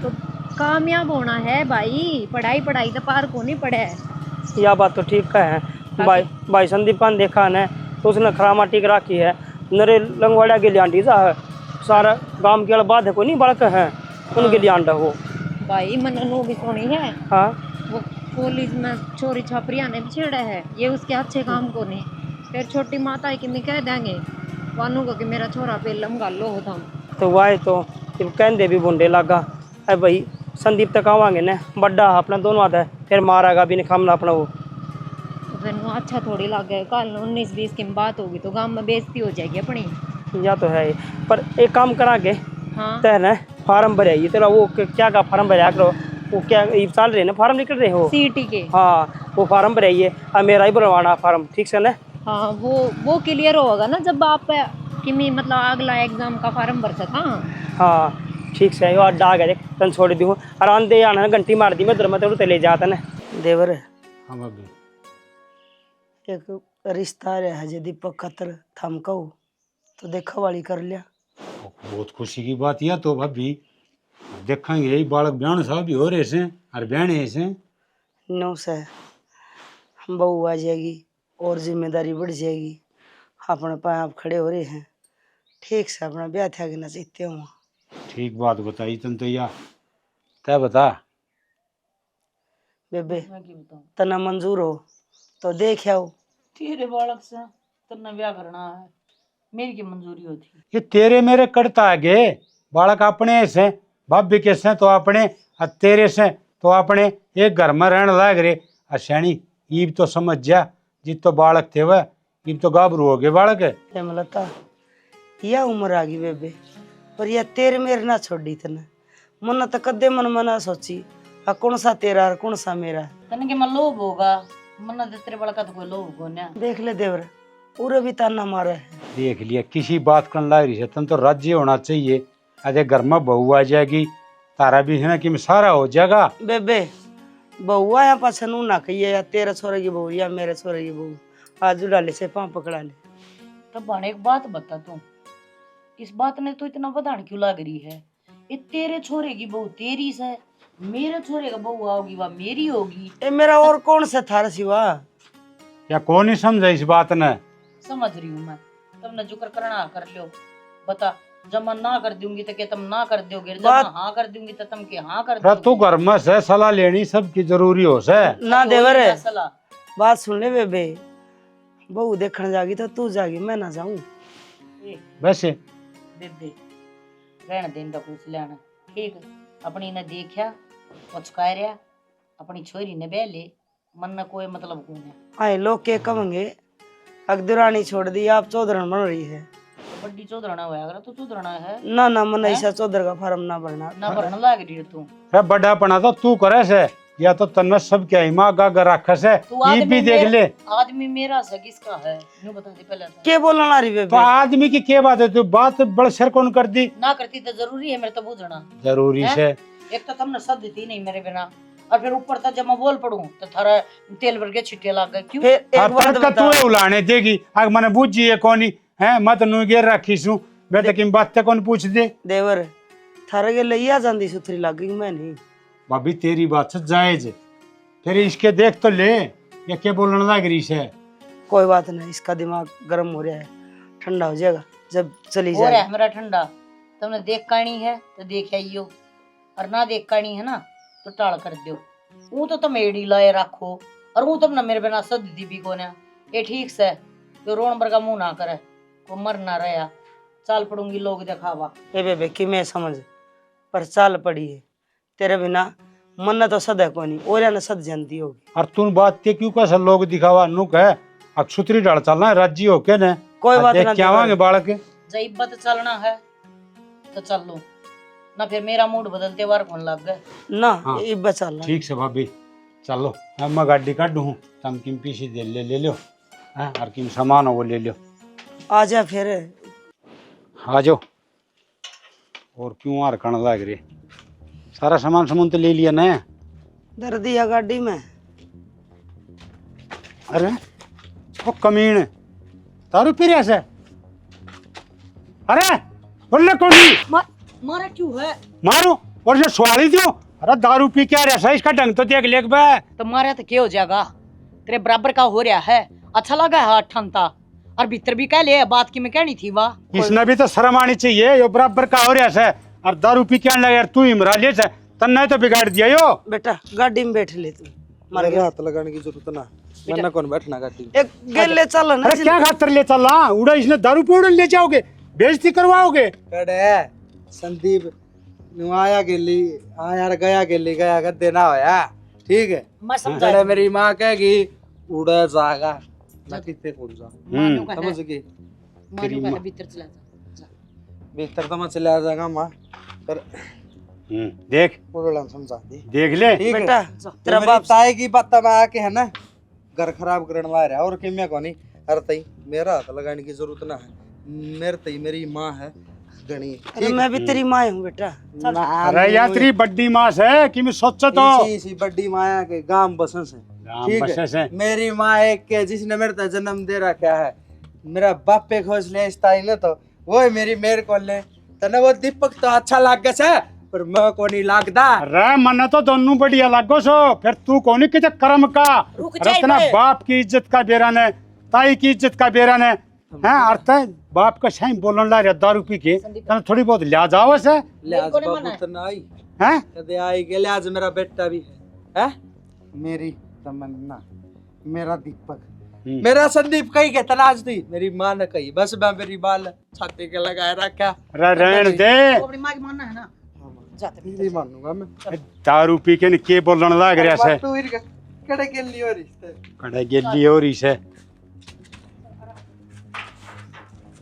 तो कामयाब होना है भाई, पढ़ाई पढ़ाई तो पार को नहीं पड़े। यह बात तो ठीक है भाई। भाई संदीप खान देखा ने तो उसने खरामा टिक रखी है, नरे लंगवाड़ा के लिए आंटी सा है, सारा गांव के बाद है कोई नहीं बड़क है उनके लिए आंडा हो। भाई मननू भी सुनी है, हाँ वो कॉलेज में चोरी छापरिया ने छेड़ा है, ये उसके अच्छे काम को नहीं। फिर छोटी माता कि मैं कह देंगे वानू को कि मेरा छोरा पे लमगा लो होता। तो वाह तो कहते भी बुंडे लगा है भाई। संदीप तक आवांगे न बड़ा अपना दोनों आता है, फिर मारेगा भी नहीं खामला अपना वो। तो फिर वो अच्छा थोड़ी लग गए, कल 19-20 की बात होगी तो गांव में बेइज्जती हो जाएगी अपनी। या तो है पर एक काम करांगे। हाँ तेरा फार्म भराइए तेरा, वो क्या का फार्म भरा करो, वो क्या चल रहे ना फार्म निकल रहे हो। सीटी के। हाँ वो फार्म भराइए और मेरा ही भरवाना फार्म, ठीक से ना। हाँ वो क्लियर होगा ना जब आप किमी मतलब अगला एग्जाम का फार्म भर सका। हाँ ठीक से और डाग है तन छोड़ दी हूँ और आंधे आना घंटी मार दी मैं उधर मतलब ले जाता ना। देवर हाँ भाभी एक रिश्ता रहा है दीपक खतर थम कहू तो देखा वाली कर लिया। बहुत खुशी की बात यह तो भाभी, देखेंगे यही बालक ब्याह साहब भी हो रहे से और बहने से। नौ से बहू आ जाएगी और जिम्मेदारी बढ़ जाएगी, अपने पाए आप खड़े हो रहे हैं, ठीक से अपना ब्याह था ना चाहते हूँ। ठीक बात बताई तन तो या तय बता बेबे तना मंजूर हो तो देख आओ। तेरे बालक से तन्ने ब्याह करना है, मेरी की मंजूरी होती। ये तेरे मेरे कड़ता है गे, बालक अपने से भाभी के से तो अपने और तेरे से तो अपने, एक घर में रहने लाग रे अशैनी ईब तो समझ जा। जित तो बालक थे वह ईब तो गाभरू हो गए बालक है। हेमलता यह उम्र आ गई बेबे, पर यह तेरे मेरे ना छोड़ी तने, मन तो कदे मन मना सोची आ कौन सा तेरा और कौन सा मेरा। तने के मन लोभ होगा मन्ना दे तेरे बड़ा का तो कोई लोग को ना देख ले देवर पूरे भी ताना मारे है। देख लिया किसी बात करने लग रही है तुम तो राज्य होना चाहिए। अरे घर में बहू आ जाएगी तारा भी है ना कि सारा हो जाएगा। बेबे बहुआ यहाँ पास नू ना कहिए या तेरे छोरे की बहू या मेरे छोरे की बहू आज डाले से पाँव पकड़ा ले। तब बाने एक बात बता तू, इस बात ने तो इतना बधान क्यों लग रही है? ये तेरे छोरे की बहू तेरी से, मेरे छोरे का बहू होगी वह मेरी होगी। ए मेरा और कौन सा थारा सिवा? या कौन नहीं समझा इस बात ने? समझ रही हूँ मैं, तुमने जुक्र करना कर लो। बता जब मैं ना कर दूंगी तो क्या तुम ना कर दोगे? जब मैं हाँ कर दूंगी तो तुम क्या हाँ कर दोगे? तू घर में से सलाह लेनी सबकी जरूरी हो से ना देवर है। सलाह बात सुन ले बेबे, बहू देखने जागी तो तू जागी मैं ना जाऊं। वैसे बेबे रहने देन का पूछ लेना ठीक है। अपनी ने देखा पचकाय रहा अपनी छोरी ने बह ले मन न कोई मतलब कौन है। आए लोग के कहेंगे अगदुरानी छोड़ दी आप चौधरन बन रही है। बड्डी चौधराना हुआ अगर तू चौधराना है ना मन ऐसा चौधर का फार्म ना भरना। ना भरना लाग रही तू। अरे बड़ा पना तो तू करे से या तो तन्ने सब क्या हिमा गा रखा से ये भी देख ले। आदमी मेरा से किसका है यूं बता दे पहले तो। के बोलना आ रही बेबे? तो आदमी की क्या बात है? तू बात बड़ सर कौन कर दी? ना करती तो जरूरी है मेरे तो बूझना जरूरी से। एक तो तुमने सद दी नहीं मेरे बिना और फिर ऊपर तक जब मैं बोल पड़ूं तो थारा तेल भर के छिट्टे लग गए क्यों? फिर एक बात तू बता उलाने देगी आग मैंने बूझी है कौन है मैं तो नु गेर रखी सू मैं तो किन बात कौन पूछ दे। देवर थारे के लइया जांदी सुथरी लग गई मैं नहीं। भाभी तेरी बात से जायज फिर इसके देख तो ले ये क्या बोलने लग रही है? कोई बात नहीं इसका दिमाग गर्म हो रहा है ठंडा हो जाएगा जब चली हो रहा जाए। है मेरा ठंडा। तुमने देख कानी है तो देख आइयो और ना देख कानी है ना तो टाल कर दो। वो तो तुम एड़ी लाए रखो और वो तुमने मेरे बिना सद दी भी कोने ये ठीक से तो रोन बर का मुंह ना करे को मर ना रहा चाल पड़ूंगी लोग दिखावा। ए बेबे कि मैं समझ पर चाल पड़ी है तेरे बिना मन तो सद है कोनी और ना सद जानती होगी। और तू बात के क्यों कैसा लोग दिखावा नुक है अक्षुत्री डाल चलना राज्य हो के ने कोई बात ना क्या आवांगे बालक जईबत चलना है तो चल लो ना फिर मेरा मूड बदलते बार कौन लग गए ना हाँ। ये बचा ला। ठीक से भाभी चलो अब मैं गाड़ी काटू हूँ तम किम पीछे दे ले लो हाँ और किम सामान हो वो ले लो। आ जा फिर आ जाओ और क्यों आर कण लग रही सारा सामान सामान तो ले लिया ना। दर दिया गाड़ी में। अरे वो कमीन दारू पी रहा है? अरे बोलने कौन मारा क्यों है? मारो और जो सवाली दो। अरे दारू पी क्या रहा है इसका ढंग तो देख लेक बे। तो मारा तो क्या हो जाएगा तेरे बराबर का हो रहा है अच्छा लगा है ठंडा और भीतर भी कह ले बात की मैं कहनी थी वाह इसने भी तो शर्म आनी चाहिए यो बराबर का हो रहा है और दारू पी क्या लगा यार तू ही मरा ले तन्ने तो बिगाड़ दिया यो। बेटा गाड़ी में बैठ ले तू मर मेरे गया। हाथ लगाने की जरूरत ना मैंने कौन बैठना गाड़ी में। एक गेल ले चल ना। अरे क्या खातर ले चल रहा उड़ा इसने दारू पी उड़ा ले जाओगे बेइज्जती करवाओगे। कड़े संदीप नु आया गेली आया गया गेली गया गद्दे ना होया ठीक है। मैं समझा कड़े मेरी माँ कहेगी उड़ा जागा मैं कितने कौन जा समझ गई मानो का भीतर चला जा भीतर तो मैं चला जाएगा माँ पर देख उड़ला समझा दी देख ले ठीक है। बेटा तेरा मेरी बाप ताई की बात में आके है ना घर खराब करने वाला है और किम्या कोनी। अरे तई मेरा हाथ लगाने की जरूरत ना है मेरे तई मेरी माँ है गणी अरे मैं भी तेरी माँ हूँ बेटा। अरे यार तेरी बड्डी माँ है कि मैं सोचा तो इसी बड्डी माया के गांव बसन से ठीक बसे है। मेरी माँ एक के जिसने मेरे तक जन्म दे रखा है मेरा बाप पे खोज ले इस ताई ने तो वो मेरी मेरे को ले तने वो दीपक तो अच्छा लाग गया पर मैं को नहीं लागदा। अरे मन तो दोनों बढ़िया लागो सो फिर तू कौन कि कर्म का रतना बाप की इज्जत का बेरा ने ताई की इज्जत का बेरा ने हैं अर्थ बाप का सही बोलन ला दारू पी के तने थोड़ी बहुत लिहाज आओ से लिहाज बाबू तो ना आई हैं कदे आई के लिहाज मेरा बेटा भी है मेरी तमन्ना मेरा दीपक मेरा संदीप कही के तलाश थी मेरी माँ ने कही बस मैं मेरी बाल छाती के लगाए रखा। रहने दे अपनी माँ की मानना है ना नहीं मानूंगा मैं दारू पी के के बोलन लाग रहा से तू इरका कड़े के लिए और रिश्ते कड़े गेली और इसे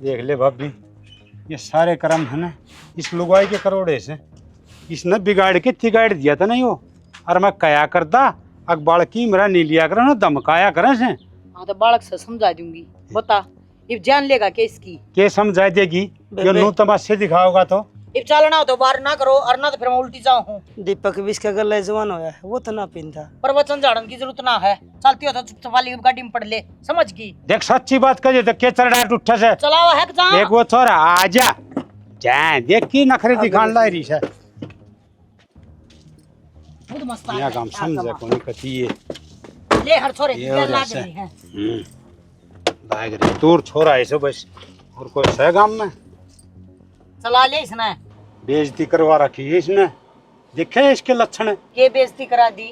देख ले भाभी ये सारे कर्म है ना इस लुगाई के करोड़े से इसने बिगाड़ के तिगाड़ दिया था ना यो और मैं कया करता अग बालक की मेरा नहीं लिया करे ना धमकाया करे से हाँ तो बालक से समझा दूंगी। बता इब जान लेगा के इसकी के समझा देगी यो नू तमाशे दिखाओगा तो इब चलना हो तो बाहर ना करो और ना तो फिर मैं उल्टी जाऊं। दीपक भी इसका गला जवान होया है, वो तो ना पीता। प्रवचन झाड़न की जरूरत ना है, चलती हो तो चुपचाप वाली गाड़ी में पड़ ले, समझ गई। देख सच्ची बात कहे तो के चढ़ाट उठा से चलाओ है जहाँ एक वो छोरा आजा जा देख की नखरे दिखान लाई रही है खुद मस्त यहाँ काम समझे कोनी कथी ये ले हर छोरे ये क्या हो लाग जैसे। रही है। भाग रही दूर छोरा ऐसे बस और कोई है गांव में चला ले इसने बेइज्जती करवा रखी है इसने देखे इसके लक्षण के बेइज्जती करा दी,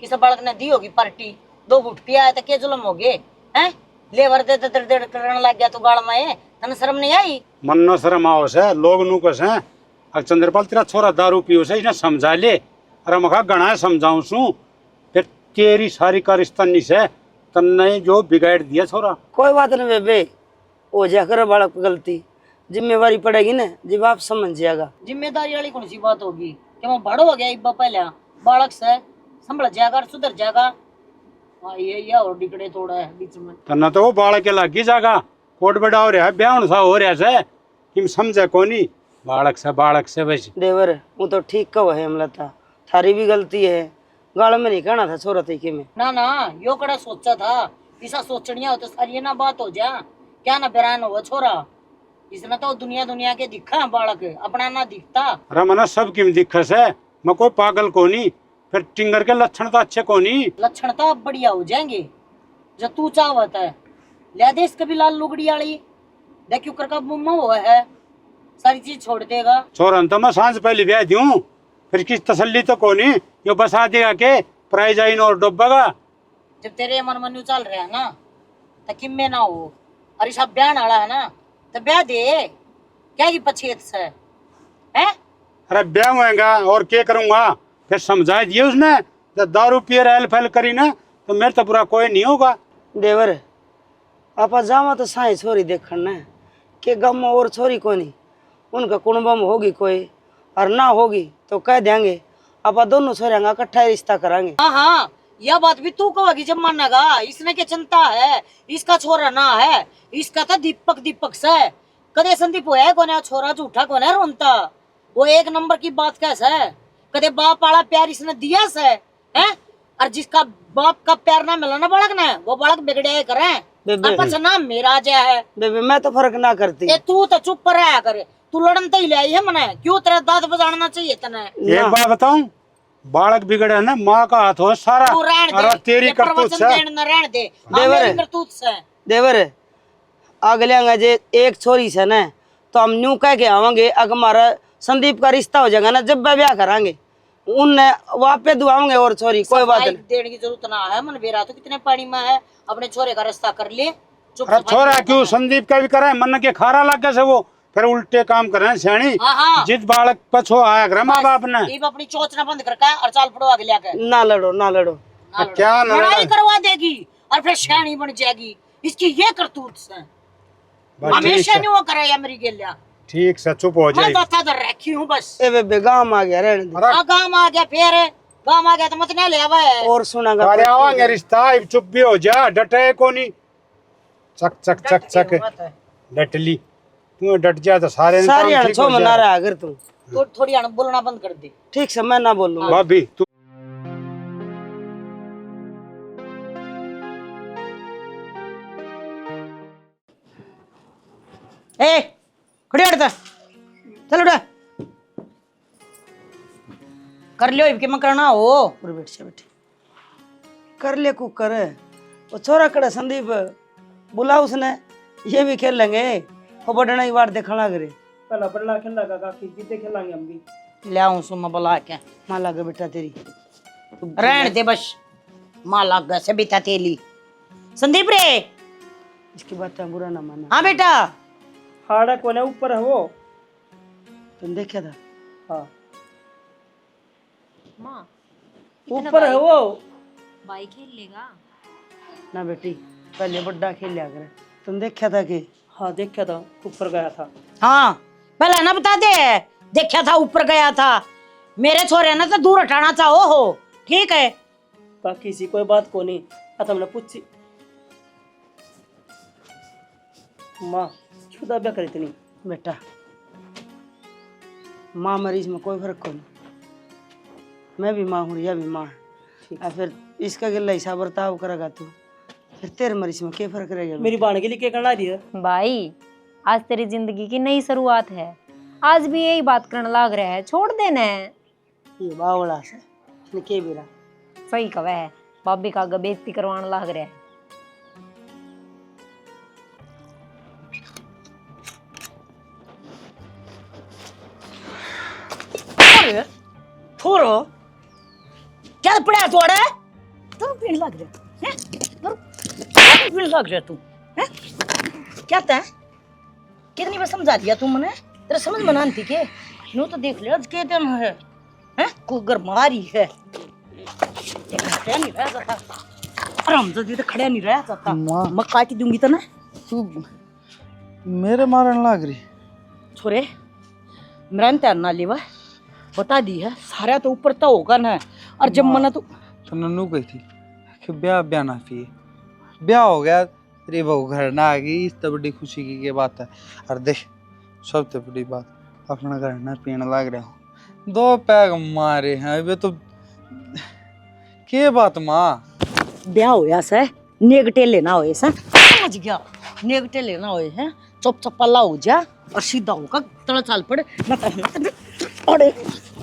किसी बालक ने दी होगी पार्टी, 2 घुट पिया है तो के जुलम हो गए हैं। लेवर दे दर दर करने लग गया तो गाड़ में तने शर्म नहीं आई। मन न शर्म आओ से लोग नु कस हैं अब चंद्रपाल तेरा छोरा दारू पियो से इसने समझा ले अरे मखा गणा समझाऊं सू फिर तेरी सारी का रिश्ता नहीं से तन्ने जो बिगाड़ दिया छोरा। कोई बात नहीं बेबे, हो जा कर बालक की गलती, जिम्मेवारी पड़ेगी ना जब आप समझ जाएगा। जिम्मेदारी वाली कौन सी बात होगी, क्या मैं बड़ो हो गया इब्बा पहले बालक से संभल जाएगा और सुधर जाएगा। ये और डिकड़े तोड़ा है बीच में तन्ना तो वो बालक के लागी जागा कोट बड़ा हो रहा है ब्याह सा हो रहा से किम समझे कोनी बालक से बस देवर वो तो ठीक कहो है हमलता, थारी भी गलती है, गाल में नहीं कहना था छोरा तीखे में। ना यो कड़ा सोचा था, ऐसा सोचनिया हो तो सारी ना बात हो जा, क्या ना बेरान हो छोरा। इसने तो दुनिया के दिखा बालक अपना ना दिखता। अरे मना सब किम दिक्कत है मैं कोई पागल कोनी फिर टिंगर के लक्षण तो अच्छे कोनी। लक्षण तो अब बढ़िया हो जाएंगे जो तू चाहता है। ले दे कभी लाल लुगड़ी वाली देख क्यों कर मुम्मा हुआ है, सारी चीज छोड़ देगा। छोरन तो मैं सांझ पहले ब्याह दूं फिर किस तसल्ली तो कोनी यो बसा देगा के प्राइज आइन और डूबेगा। जब तेरे मन मनु चल रहा है ना तो किम में ना हो, अरे सब ब्याह वाला है ना तो ब्याह दे क्या की पछेत से है। अरे ब्याह होएगा और क्या करूंगा फिर समझा दिए उसने जब दारू पिए रहल फैल करी ना तो मेरे तो बुरा कोई नहीं होगा। देवर आप जावा तो साई छोरी देखन ना के गम में और छोरी कोनी, उनका कुणबम होगी कोई और ना होगी तो कह देंगे आप दोनों छोरियां का इकट्ठा रिश्ता करांगे। हाँ यह बात भी तू कहोगी जब मानेगा। इसने क्या चिंता है, इसका छोरा ना है, इसका तो दीपक से कदे संदीप है कौन है छोरा झूठा कौन है रोनता, वो एक नंबर की बात कैसे है। कदे बाप वाला प्यार इसने दिया से है, और जिसका बाप का प्यार ना मिला ना बालक ने वो बालक बिगड़े करे। ना मेरा जय है बेबे मैं तो फर्क ना करती। तू तो चुप रहा करे, तू लड़न तो ही ले आई है मने, क्यों तेरा दांत बजाना चाहिए तने। एक बात बताऊं बालक बिगड़े है ना माँ का हाथ हो सारा तू रहन और दे, तेरी ये करतूत प्रवचन से देने न रहन दे, देवर मेरी है। करतूत से। देवर अगले जे एक छोरी से ना तो हम न्यू कह के आवांगे अगर हमारा संदीप का रिश्ता हो जाएगा ना जब ब्याह करांगे उनने वापे दुआओगे और छोरी कोई बात नहीं देने की जरूरत ना है। मन बेरा तो कितने पानी में है, अपने छोरे का रास्ता कर ले। चुप अरे छोरा क्यों संदीप का भी करे मन के खारा लग गया से वो फिर उल्टे काम कर रहे हैं सियाणी। हाँ जिस बालक पछो आया घर माँ बाप ने ये अपनी चोचना बंद करके और चाल पड़ो आगे लेके ना लड़ो ना लड़ो। क्या ना लड़ाई करवा देगी और फिर शैनी बन जाएगी। इसकी ये करतूत से हमेशा नहीं वो करे मेरी गेलिया। ठीक से चुप हो मैं जाए। तो था रखी हूँ बस। ए बेबे गांव आ गया रहने दे। गाँव आ गया फिर गाँव आ गया तो मत ले आवा है। और सुनागा अरे आवांगे रिश्ता अब चुप भी हो जा डटे को नहीं चक चक चक चक डटली तू डट जा तो सारे सारी अड़छो मना रहा अगर तू तो थोड़ी अण बोलना बंद कर दे। ठीक से मैं ना बोलूंगा। भाभी तू ए खड़ी हटता चल उठा कर लियो इबके में करना हो। ऊपर बैठ जा बेटे कर ले कुकर वो छोरा कड़ा संदीप बुला उसने ये भी खेल लेंगे वो बढ़ना ही बार देखना करे पहला बल्ला खेला का काकी जीते खेलांगे हम भी। ले आऊं सुन बुला के माँ लागे बेटा तेरी रहने दे बस माँ लाग से बिता तेली। संदीप रे इसकी बात बुरा ना माना। हाँ बेटा हाड़ा कोने ऊपर है वो तुम देखा था हाँ माँ ऊपर है वो भाई खेल लेगा। ना बेटी पहले बड्डा खेल लिया करे तुम देखा था कि हाँ देखा था ऊपर गया था। हाँ पहले ना बता दे देखा था ऊपर गया था। मेरे छोरे ने तो दूर हटाना चाहो हो ठीक है बाकी सी कोई बात को नहीं। आता मैंने पूछी माँ छुदा क्या करी इतनी। बेटा माँ मरीज में कोई फर्क को नहीं। मैं भी माँ हूँ, यह भी माँ है। और फिर इसका गिल्ला हिसाब बर्ताव करेगा तू, फिर तेरे मरीज में क्या फर्क रहेगा। मेरी बाण के लिए क्या करना दिया। भाई आज तेरी जिंदगी की नई शुरुआत है, आज भी यही बात करने लग रहा है, छोड़ देना है। ये बावड़ा से इसने के भी रहा। सही कहा है, भाभी का बेइज्जती करवाने लग रहा है। छोरो क्या पड़ा तोड़ा तुम पीने लग रहे हैं? पीने लग रहे तू हैं? क्या था कितनी बार समझा दिया तू मने, तेरा समझ में ना आती के यूं तो देख ले आज के दिन है हैं को गरमारी है। एक खड़ा नहीं रह जाता आराम से तो खड़ा नहीं रह जाता। मैं काट दूंगी तो ना तू मेरे मारन लाग रही। छोरे मेरा इंतजार ना लेवा बता दी है सारा तो ऊपर तो होगा ना। और जब मना तो नन्नू गई थी कि ब्याह ना पिए, ब्याह हो गया, तेरी बहू घर ना आ गई, इस तो बड़ी खुशी की बात है। और देख सबसे बड़ी बात अपना घर ना पीने लग रहा हूँ, 2 पैग मारे हैं अबे तो के बात माँ। ब्याह होया से नेगटे लेना होए से समझ गया, नेगटे लेना होए है चुप चप्पला हो जा और सीधा होकर तड़ा चाल पड़े ना अरे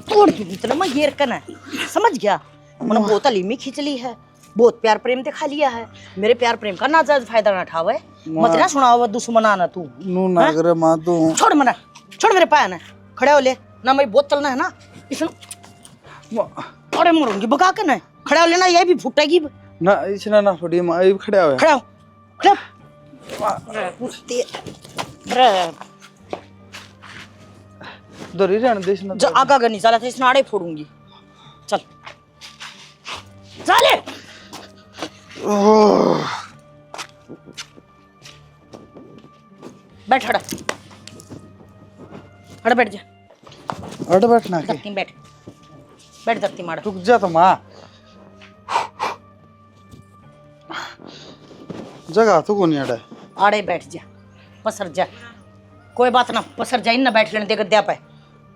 तोड़ दूंगी तेरा मैं घेर कना समझ गया। मैंने बहुत अलीमी खींच ली है, बहुत प्यार प्रेम दिखा लिया है, मेरे प्यार प्रेम का नाजायज फायदा ना उठावे। मत ना सुनाओ दुश्मन आना तू नू ना करे माँ तू। छोड़ मना छोड़ मेरे पाया ना खड़े हो ले ना मेरी बहुत चलना है ना इसमें। अरे मरूंगी बका के ना खड़ा हो लेना ये भी फूटेगी ना इसने ना फटी माँ ये खड़ा हुआ खड़ा हो खड़ा अरे कुत्ते अरे दरी रहने दे इसने जो आगा नहीं चला था इसने आड़े फोड़ूंगी। चल चले बैठ हड़ा हड़ा बैठ जा अड़ बैठना के धरती बैठ बैठ धरती मार रुक जा तो माँ जगह तो कौन अड़े आड़े बैठ जा पसर जा कोई बात ना पसर जा इन बैठ लेने दे गद्या पे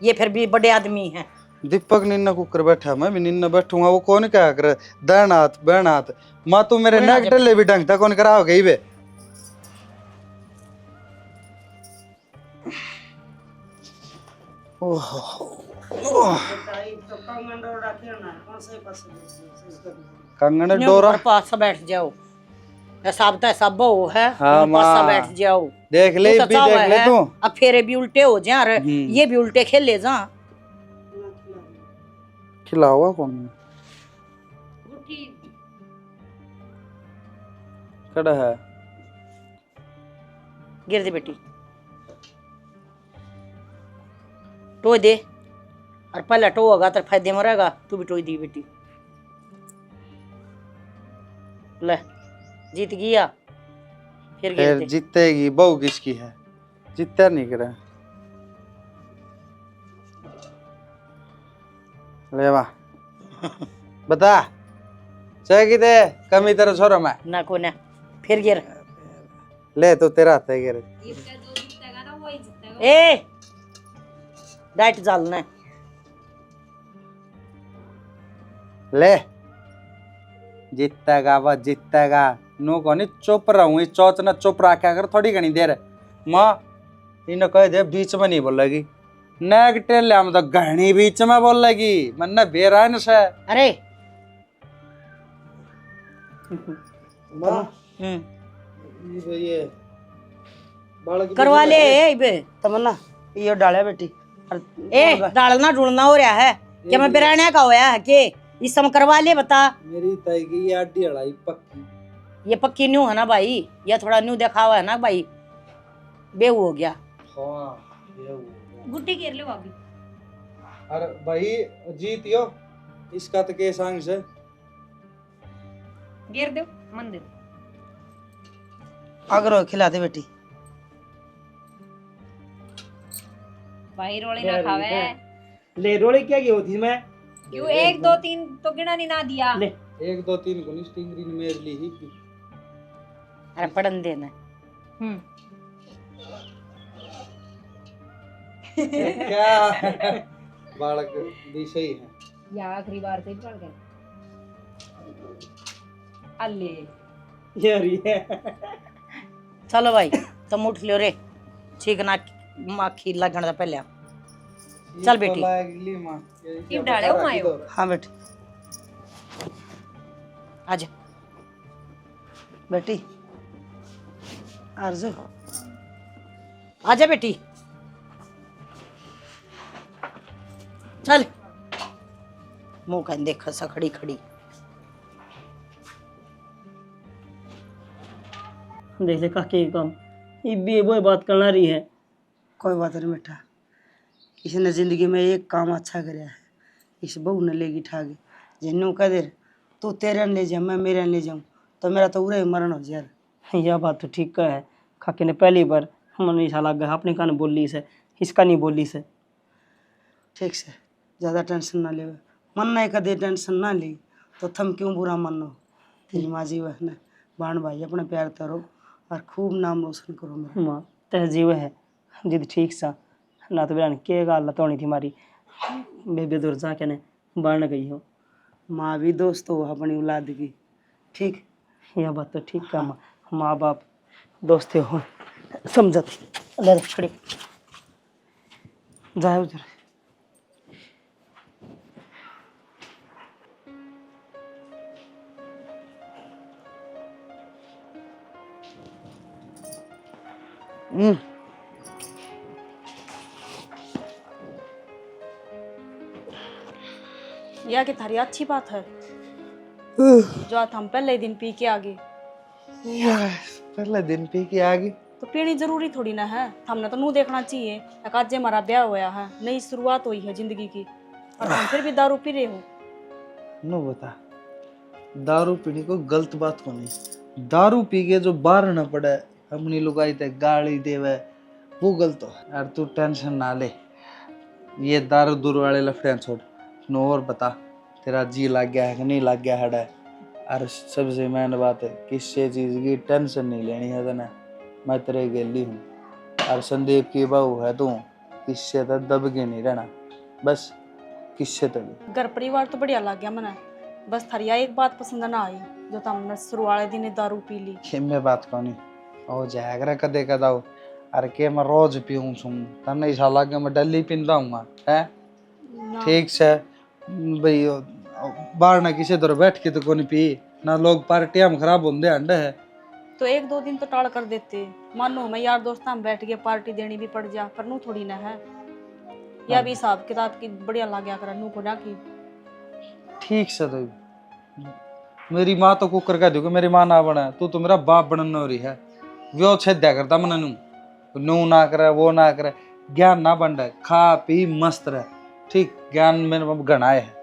ये फिर भी बड़े आदमी हैं। दीपक निन्ना कुकर बैठा मैं भी निन्ना बैठूंगा, वो कौन क्या करे दैनाथ बैनाथ माँ तू मेरे नेक टल्ले भी ढंग था कौन करा हो गई बे। कंगन डोरा पास बैठ जाओ हिसाब तो हिसाब हो है। हाँ, पास माँ। बैठ जाओ देख ले तू तो भी चावा देख ले है, तू अब फेरे भी उल्टे हो जा रहे ये भी उल्टे खेले जा। खिलाओगा कौन कड़ा है गिर दे बेटी टोय दे और पहला टो होगा तो फायदे में रहेगा तू भी टोय दी बेटी ले जीत गया फिर गिर फिर दे जीतेगी बहू किसकी है जीता नहीं करा ले वाह बता चाहे कि दे कमी तेरा छोरा मैं ना को ना फिर गिर ले तो तेरा हाथ है गिर ए डाइट डालना है ले जीतेगा वह जीतेगा नो कोनी चुप रहूं इस चौथ ना चुप रखा कर थोड़ी घनी देर माँ इन्हें कह दे बीच में नहीं बोलेगी नेगटिव ले हम तो घनी बीच में बोलेगी मन बेरान से अरे ये करवा ले ए बे तमन्ना ये डाले बेटी ए डालना ढूंढना हो रहा है क्या मैं बिराने का होया है के इस समय करवा ले बता मेरी तय की ये अड्डी अड़ाई पक्की ये पक्की न्यू है ना भाई ये थोड़ा न्यू देखा हुआ है ना भाई बेहू हो गया हाँ ये वो गुट्टी घेर लो भाभी। अरे भाई जीतियो इसका तो के संग से घेर दो मंदिर अगर खिला दे बेटी भाई रोले ना खावे ले रोले क्या की होती मैं क्यों 1 2 3 तो गिना नहीं ना दिया ले 1 2 3 को स्टिंगरी ने मेरे लिए ही अरे पढ़न देना क्या बालक विषय है या आखिरी बार से पढ़ गए अल्ले यार ये चलो भाई तुम उठ लियो रे ठीक ना माखी लगन से पहले चल बेटी टिप डाले हो मायो हाँ बेटी आजा बेटी आरजू आजा बेटी चल मुंह कहीं देखा सा खड़ी खड़ी देख ले काके काम ये भी वो बात करना रही है। कोई बात नहीं बेटा, इसने जिंदगी में एक काम अच्छा कराया है, इस बहू ने लेगी ठागे जिन्नू कह दे तू तेरे ले जा मैं मेरे ले जाऊँ तो मेरा तो उरे मरण हो जाए। यह बात तो ठीक का है। काके ने पहली बार मन ऐसा लगा अपने कान बोली से इसका नहीं बोली से। ठीक से ज़्यादा टेंशन ना ले, मन नहीं कदे टेंशन ना ली तो थम क्यों बुरा मानो। तेरी माँ जी बहन बाण भाई अपने प्यार तरो और खूब नाम रोशन करो मेरा। माँ तहजीब है जिद ठीक सा ना तो बयान के गाल लतोनी थी मारी बेबे दूर जाके ने बाढ़ गई हो। माँ भी दोस्त हो अपनी औलाद की। ठीक यह बात तो ठीक का माँ माँ बाप दोस्त हो समझत ले खड़ी जाए उधर। यह कि थारी अच्छी बात है जो आज हम पहले दिन पी के आ गए। पहले दिन पी के आ गई तो पीनी जरूरी थोड़ी ना है, हमने तो नू देखना चाहिए। आज हमारा ब्याह होया है, नई शुरुआत हुई है जिंदगी की और हम फिर भी दारू पी रहे हो। नो बता, दारू पीने को गलत बात को नहीं, दारू पी के जो बाहर न पड़े अपनी लुगाई ते गाली देवे वो गलत हो। यार तू टेंशन ना ले, ये दारू दूर वाले लफड़े छोड़। नो और बता, तेरा जी लग गया है कि नहीं लग गया है? और सबसे मेन बात है किसी चीज़ की टेंशन नहीं लेनी है तने, मैं तेरे गेली हूँ। और संदीप की बहू है तू, किससे तो दब के नहीं रहना, बस किससे तो भी। घर परिवार तो बढ़िया लग गया मना, बस थारी एक बात पसंद ना आई जो तुमने शुरू वाले दिन दारू पी ली। खेमे बात को नहीं हो जाएगा कदे कदाओ। अरे के मैं रोज पीऊँ सुन, तने ऐसा लगे मैं डेली पींदा हूँ है। ठीक से भाई बाहर ना किसी तरह बैठ के तो कोनी पी ना, लोग पार्टियां में खराब होंगे अंडे है। तो 1 2 दिन तो टाल कर देते, मानो मैं यार दोस्तां में बैठ के पार्टी देनी भी पड़ जा, पर नू थोड़ी ना है। या भी हिसाब किताब की बढ़िया लग गया कर नू को ना की। ठीक से तो मेरी माँ तो कुकर कह दो कि मेरी माँ ना बने, तू तो मेरा बाप बनने हो रही है। वो छेद्या करता मन नू ना करे वो ना करे, ज्ञान ना बन रहा, खा पी मस्त रहे। ठीक ज्ञान मेरे गणाए है।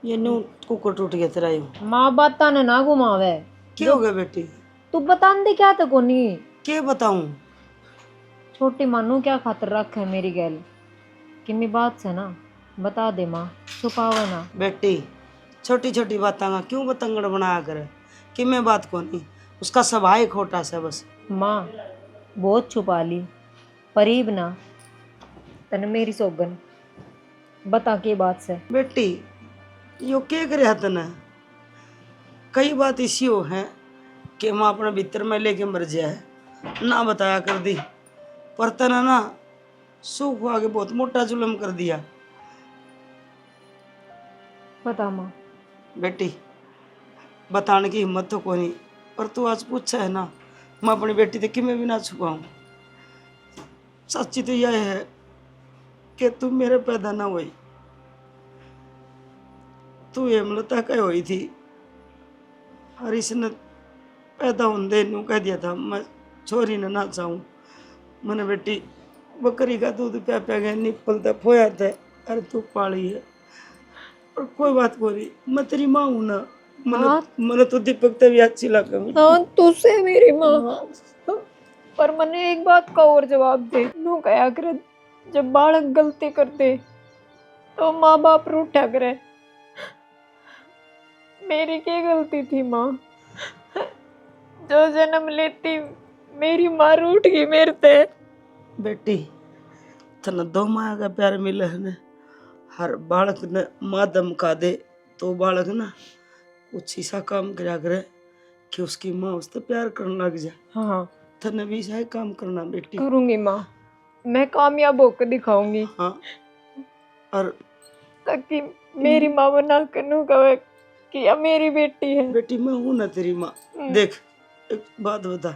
ये नू कुकर टूट गया तेरा यूं। माँ बाता ने ना घुमावे। क्या हो गया बेटी? तू बता दे क्या तो कोनी। क्या बताऊं? छोटी मानू क्या खातर रख है मेरी गैल किमी बात से ना बता दे माँ, छुपावे ना। बेटी छोटी छोटी बातें का क्यों बतंगड़ बनाया करे, कि मैं बात को नहीं, उसका स्वभाव ही खोटा सा बस। माँ बहुत छुपा ली परीब ना तने मेरी सोगन बता के बात से। बेटी यो क्या करे तने, कई बात इसी हो है कि माँ अपने भीतर में लेके मर जाए ना बताया कर दी, पर तना ना सुख आगे बहुत मोटा जुल्म कर दिया। बता माँ। बेटी बताने की हिम्मत तो कोई नहीं, पर तू आज पूछा है ना, मैं अपनी बेटी से किमें भी ना छुपाऊं। सच्ची तो यह है कि तू मेरे पैदा ना हुई, तू हेमलता कह हुई थी और इसने पैदा होने नू कह दिया था मैं छोरी ने ना चाहूँ। मैंने बेटी बकरी का दूध प्या प्या गया निपल तक फोया था, अरे तू पाली है और कोई बात को नहीं, मैं तेरी माँ हूँ ना। मैंने तो दीपक तभी अच्छी लगा हाँ तुझसे मेरी माँ। पर मैंने एक बात का और जवाब दे नू कया करे जब बालक गलती करते तो माँ बाप रूठा करे। मेरी क्या गलती थी माँ? जो जन्म लेती मेरी माँ रूठ गई मेरे से। बेटी तने दो माया का प्यार मिले है ने। हर बालक ने माँ धमका दे तो बालक ना कुछ ऐसा काम करा करे कि उसकी माँ उससे प्यार करने लग जाए। हाँ तने भी ऐसा ही काम करना बेटी। करूंगी माँ, मैं कामयाब होकर दिखाऊंगी। हाँ और ताकि मेरी माँ बना कनू कहे कि अब मेरी बेटी है। बेटी मैं हूं ना तेरी माँ। देख एक बात बता,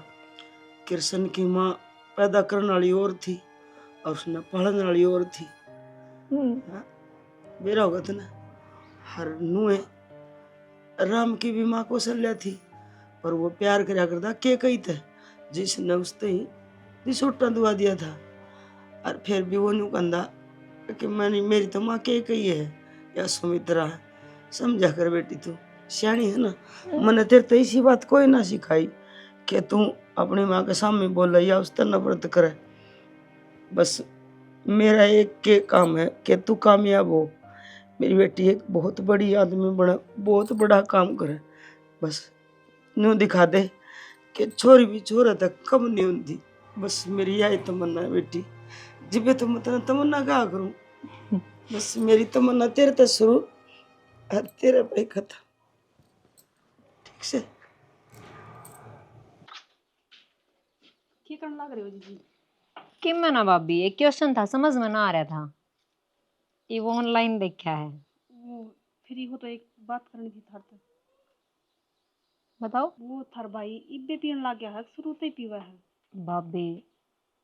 कृष्ण की माँ पैदा करने वाली और थी और उसने पढ़ने वाली और थी। हाँ? मेरा होगा था ना हर नुए राम की भी माँ कौशल्या थी पर वो प्यार करा करता के कही थे जिसने उसते ही रिसोटा दुआ दिया था। और फिर भी वो न्यू कंधा कि मैंने मेरी तो माँ के कही है या सुमित्रा है। समझा कर बेटी तू सियाणी है ना। मैंने तेरे तो इसी बात कोई ना सिखाई कि तू अपनी माँ के सामने बोले या उस तरह नफरत करे। बस मेरा एक के काम है कि तू कामयाब हो, मेरी बेटी एक बहुत बड़ी आदमी बने, बहुत बड़ा काम करे। बस न्यू दिखा दे कि छोरी भी छोरा तक कम नहीं होती। बस मेरी यही तमन्ना है बेटी। जिबे तो मैं तमन्ना क्या करूं। बस मेरी तमन्ना तेरे तक शुरू और तेरे पे खत्म। ठीक से की करने लग रहे हो जीजी? कि मैं ना भाभी एक क्वेश्चन था समझ में ना आ रहा था, ये वो ऑनलाइन देखा है। वो फ्री हो तो एक बात करनी थी थार से। बताओ। वो थार भाई इब्बे पीने लग गया है, शुरू से ही पीवा है। भाभी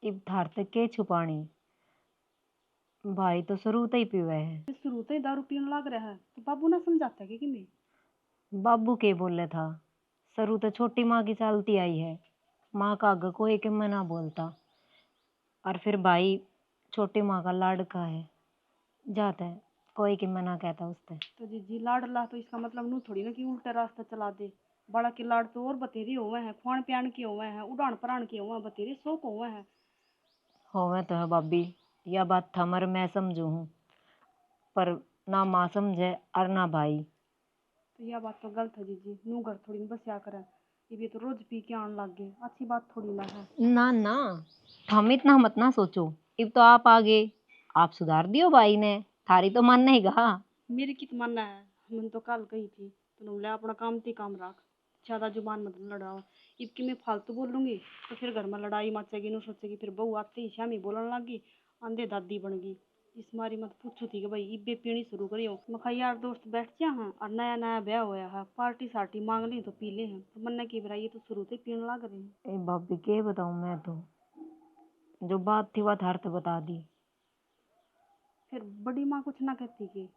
इब थार तक के छुपानी, भाई तो शुरू से ही पीवे है। शुरू से ही दारू पीने लग रहा है तो बाबू ना समझाता है कि मैं बाबू के बोले था शुरू तो छोटी माँ की चलती आई है, माँ का आगे कोई के मैं ना बोलता। और फिर भाई छोटी माँ का लाड़का है, जाता है कोई की मना कहता उससे। तो जीजी लाडला तो इसका मतलब नू थोड़ी ना कि उल्टा रास्ता चला दे। बड़ा के लाड़ तो और बतेरी हुए हैं, खान प्यान के हुए हैं, उड़ान परान के हुए हैं, बतेरी शौक हुए हैं। होवे तो है भाभी, यह बात था मर मैं समझू हूँ पर ना माँ समझे और ना भाई। तो यह बात तो गलत है जीजी, नू घर थोड़ी ना बस करे। ये भी तो रोज पी के आने लग गए, अच्छी बात थोड़ी ना है। ना ना हम इतना मत ना सोचो, अब तो आप आ गए, आप सुधार दियो भाई ने, थारी तो मन नहीं गा। मेरी की तमन्ना है, मैंने तो कल कही थी तो बोले अपना काम ते काम रख, ज्यादा जुबान मत लड़ाओ। इबकी मैं फालतू बोलूंगी तो फिर घर में लड़ाई मचेगी, नु सोचेगी फिर बहू आते ही श्यामी बोलने लगी, आंधे दादी बन गई। इस मारी मत पूछो थी कि भाई इब्बे पीनी शुरू करियो। मैं यार दोस्त बैठ जा हैं और नया नया ब्याह होया है, पार्टी सार्टी मांग ली तो पी ले हैं। तो मन्ने की बुराई, ये तो शुरू से पीने लग रहे हैं। ए भाभी के बताऊं, मैं तो जो बात थी वह थार तो बता दी। फिर बड़ी माँ कुछ ना कहती कि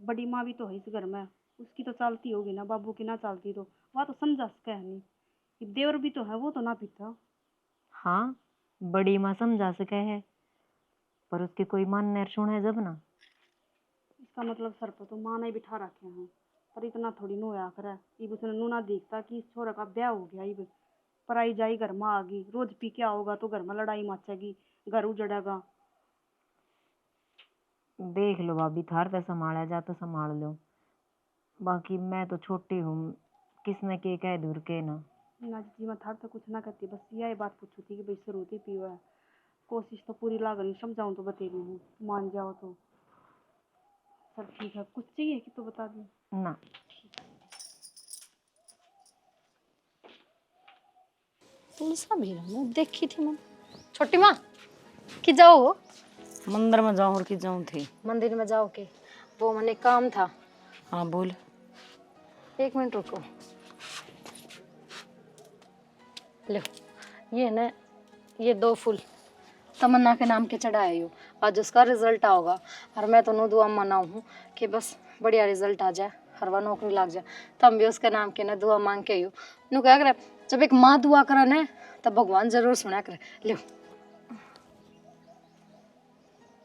बड़ी माँ भी तो है इस घर में, उसकी तो चलती होगी ना, बाबू की ना चलती तो वह तो समझा सके है नहीं। कि देवर भी तो है, वो तो ना पीता। हाँ बड़ी माँ समझा सके है पर उसकी कोई मन नहीं सुने जब ना। इसका मतलब सर पर तो माँ ने बिठा रखे हैं, पर इतना थोड़ी नो होया करे। इब उसने नू ना देखता कि इस छोरा का ब्याह हो गया, इब पराई जाई घर में आ गई, रोज पी के आओगा तो घर में लड़ाई मचेगी, घर उजड़ेगा। देख लो भाभी, थार पे संभाला जा तो संभाल लो, बाकी मैं तो छोटी हूँ, किसने के कह दूर के ना। ना जी मैं थार तो कुछ ना कहती, बस यही बात पूछी थी कि भाई सरूती पीवा है। कोशिश तो पूरी लाग रही, समझाऊँ तो बतेरी हूँ, मान जाओ तो सर ठीक है। कुछ चाहिए कि तो बता दूँ? ना तुलसा भी रहा देखी थी मैं। छोटी माँ कि जाओ हो? मंदिर में जाऊं और की जाऊं थी। मंदिर में जाओ के वो मैंने काम था। हाँ बोल। 1 मिनट रुको। लो ये ना, ये 2 फूल तमन्ना के नाम के चढ़ाए हो, आज उसका रिजल्ट आओगा और मैं तो नो दुआ मनाऊँ हूँ कि बस बढ़िया रिजल्ट आ जाए, हर बार नौकरी लग जाए। तब भी उसके नाम के ना दुआ मांग के हो नु क्या करे, जब एक माँ दुआ करे ना तब भगवान जरूर सुना करे। लो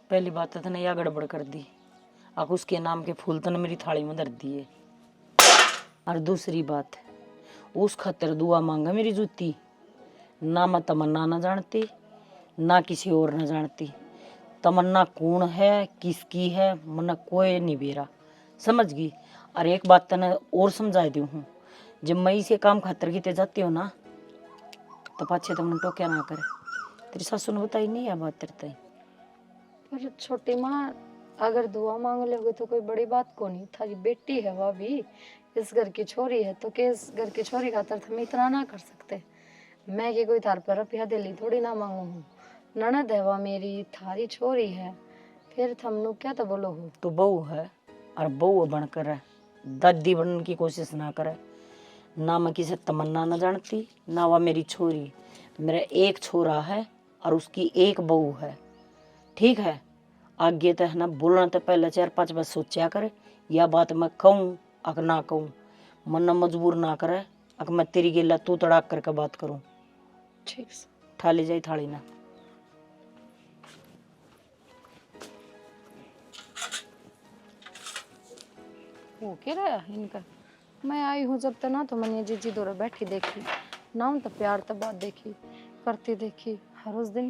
पहली बात तो तने या गड़बड़ कर दी, आख उसके नाम के फूल तने मेरी थाली में धर दिए। और दूसरी बात उस खातिर दुआ मांगा मेरी जूती, ना मैं तमन्ना न जानती ना किसी और न जानती। तमन्ना कौन है किसकी है मना कोई नहीं बेरा समझ गई। और एक बात तने और समझा दी हूँ, जब मैं इसे काम खातर की जाती हो ना तो पाछे तुमने टोक्या ना करे। तेरी सासू ने बताई नहीं है बात तेरे ताई। पर छोटी माँ अगर दुआ मांग लोगे तो कोई बड़ी बात को नहीं, थारी बेटी है वह भी इस घर की छोरी है, तो किस घर की छोरी खातर हम इतना ना कर सकते। मैं कि कोई थार पर रुपया दिल्ली थोड़ी ना मांगू हूँ, ननद है वह मेरी, थारी छोरी है, फिर थमनु क्या तो बोलो हो। तो बहू है और बहू बनकर है, दादी बनने की कोशिश ना करे। ना मैं किसी तमन्ना न जानती ना वह मेरी छोरी। मेरा एक छोरा है और उसकी एक बहू है, ठीक है। आगे तो है ना बोलना तो पहले 4-5 बार सोचा करे, यह बात मैं कहूँ अगर ना कहूँ, मन न मजबूर ना करे। अगर मैं तेरी गेला तू तड़ाक करके बात करूँ। ठीक थाली जाई थाली ना। हो क्या रहा है इनका। मैं आई हूँ जब तक ना तो मैंने जीजी दौरा बैठी देखी ना, तो प्यार तो बात देखी करती देखी। हर उस दिन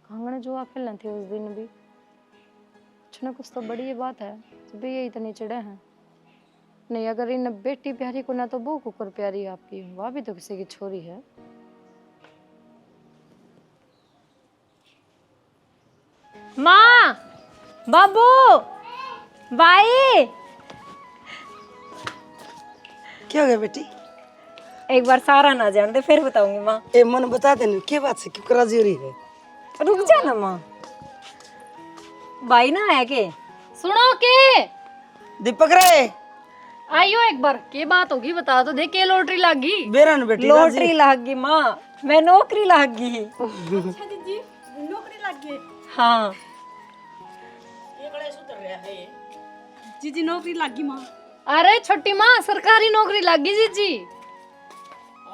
कांगड़े जो खेलने थे उस दिन भी कुछ ना कुछ तो बड़ी ये बात है, जब भी ये इतने चिड़े हैं। नहीं अगर इन बेटी प्यारी को ना तो बहू कुकर प्यारी आपकी, वह भी तो किसी की छोरी है। माँ, बाबू, भाई, क्या हो गया बेटी? एक बार सारा ना जान दे फिर बताऊंगी माँ। ए मन बता देने क्या बात से क्यों राजी हो रही है? रुक जा ना माँ, भाई ना है के सुनो के दीपक रे आइयो एक बार के बात होगी बता तो दे, के लॉटरी लागी। बेरन बेटी लॉटरी लाग गई माँ, मैं नौकरी लाग गई। अच्छा दीदी नौकरी लग गई। हाँ जीजी नौकरी लग गई माँ। अरे छोटी माँ सरकारी नौकरी लागी जीजी।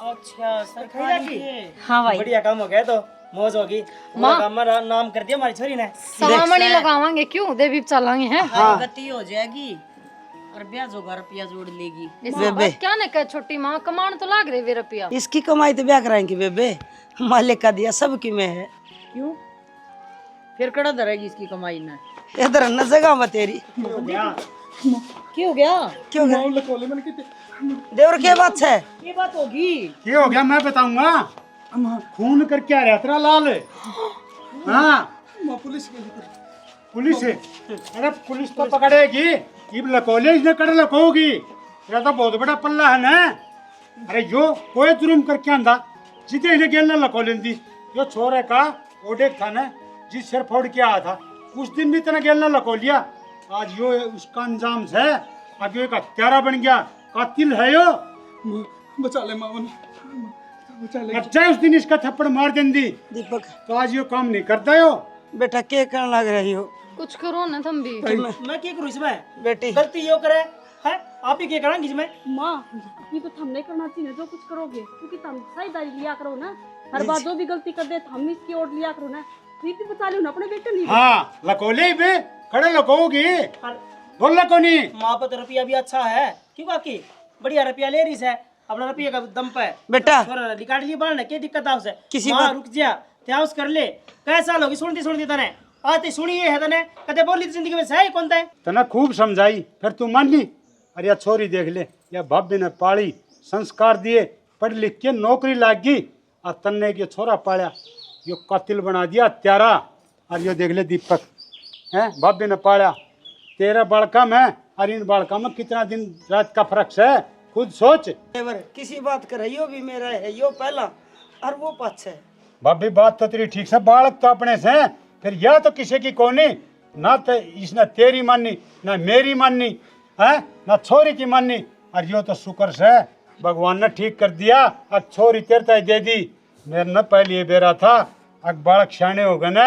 अच्छा सरकारी। हाँ भाई बढ़िया काम हो गया, तो मौज होगी। माँ हमारा नाम कर दिया हमारी छोरी ने। समामणी लगावांगे क्यों, देवी चलाएंगे हैं। हाँ। गति हो जाएगी और ब्याज होगा रुपया जोड़ लेगी। बेबे क्या ने कहा छोटी माँ, कमाण तो लाग रही वे रुपया। इसकी कमाई तो ब्याह कराएंगे बेबे, मालिक का दिया सबकी में है। क्यों फिर कड़ा धरेगी इसकी कमाई में? इधर न जगह में तेरी क्यों गया? क्यों गया? देवर क्या बात है? ये बात होगी। क्या हो गया मैं बताऊंगा। खून कर क्या रहा तेरा लाल? हाँ पुलिस है। अरे पुलिस तो पकड़ेगी, इब लकोले इसने कड़े लकोगी। तेरा तो बहुत बड़ा पल्ला है ना। अरे यो कोई जुर्म करके आंदा जिते इन्हें गेल ना लकोले दी। यो छोरे का ओडेक था ना जिस सिर फोड़ के आया था, उस दिन भी तेने गेल ना लको लिया। आज यो उसका अंजाम है, आगे एक हत्यारा बन गया, कातिल है यो। बचा ले माँ बचा ले। अच्छा उस दिन इसका थप्पड़ मार देंदी दीपक तो आज यो काम नहीं करता यो। बेटा क्या करने लग रही हो? कुछ करो ना तुम भी। मैं क्या करूँ इसमें? बेटी गलती यो करे है, आप ही क्या करेंगे इसमें? माँ ये तो हम नहीं करना चाहिए जो कुछ करोगे, क्योंकि तुम साझेदारी लिया करो ना। हर बार जो भी गलती कर दे हम इसकी ओर लिया करो ना, फिर भी बचा लो ना अपने बेटे नहीं। हाँ लकोले बे खड़े लकोगी बोल लको नहीं। माँ पर तो रुपया भी अच्छा है, क्यों काकी बढ़िया रुपया ले रही है अपना रुपये का दम पे। बेटा रिकॉर्ड लिए बढ़ने क्या दिक्कत है उसे? किसी माँ बात- रुक जा त्याउस कर ले। कैसा लोगी सुनती तने आती सुनी है तने कदे बोली जिंदगी में सही कौन है? तना खूब समझाई फिर तू मान ली। अरे या छोरी देख ले, या भाभी ने पाली संस्कार दिए, पढ़ लिख के नौकरी लाग गई, और तन्ने के छोरा पाया यो कातिल बना दिया हत्यारा। और यो देख ले दीपक है भाभी ने पाया, तेरा बड़का में और इन बड़का में कितना दिन रात का फर्क है, खुद सोच। देवर किसी बात कर यो भी मेरा है, यो पहला और वो पाछ है। भाभी बात तो तेरी ठीक से, बालक तो अपने से हैं, फिर यह तो किसी की कोनी ना, तो इसने तेरी माननी ना मेरी माननी है ना छोरी की माननी। और यो तो शुक्र से भगवान ने ठीक कर दिया, अब छोरी तेरे तय दे दी। मेरे न पहले ये बेरा था अब बालक शाने हो गए ना,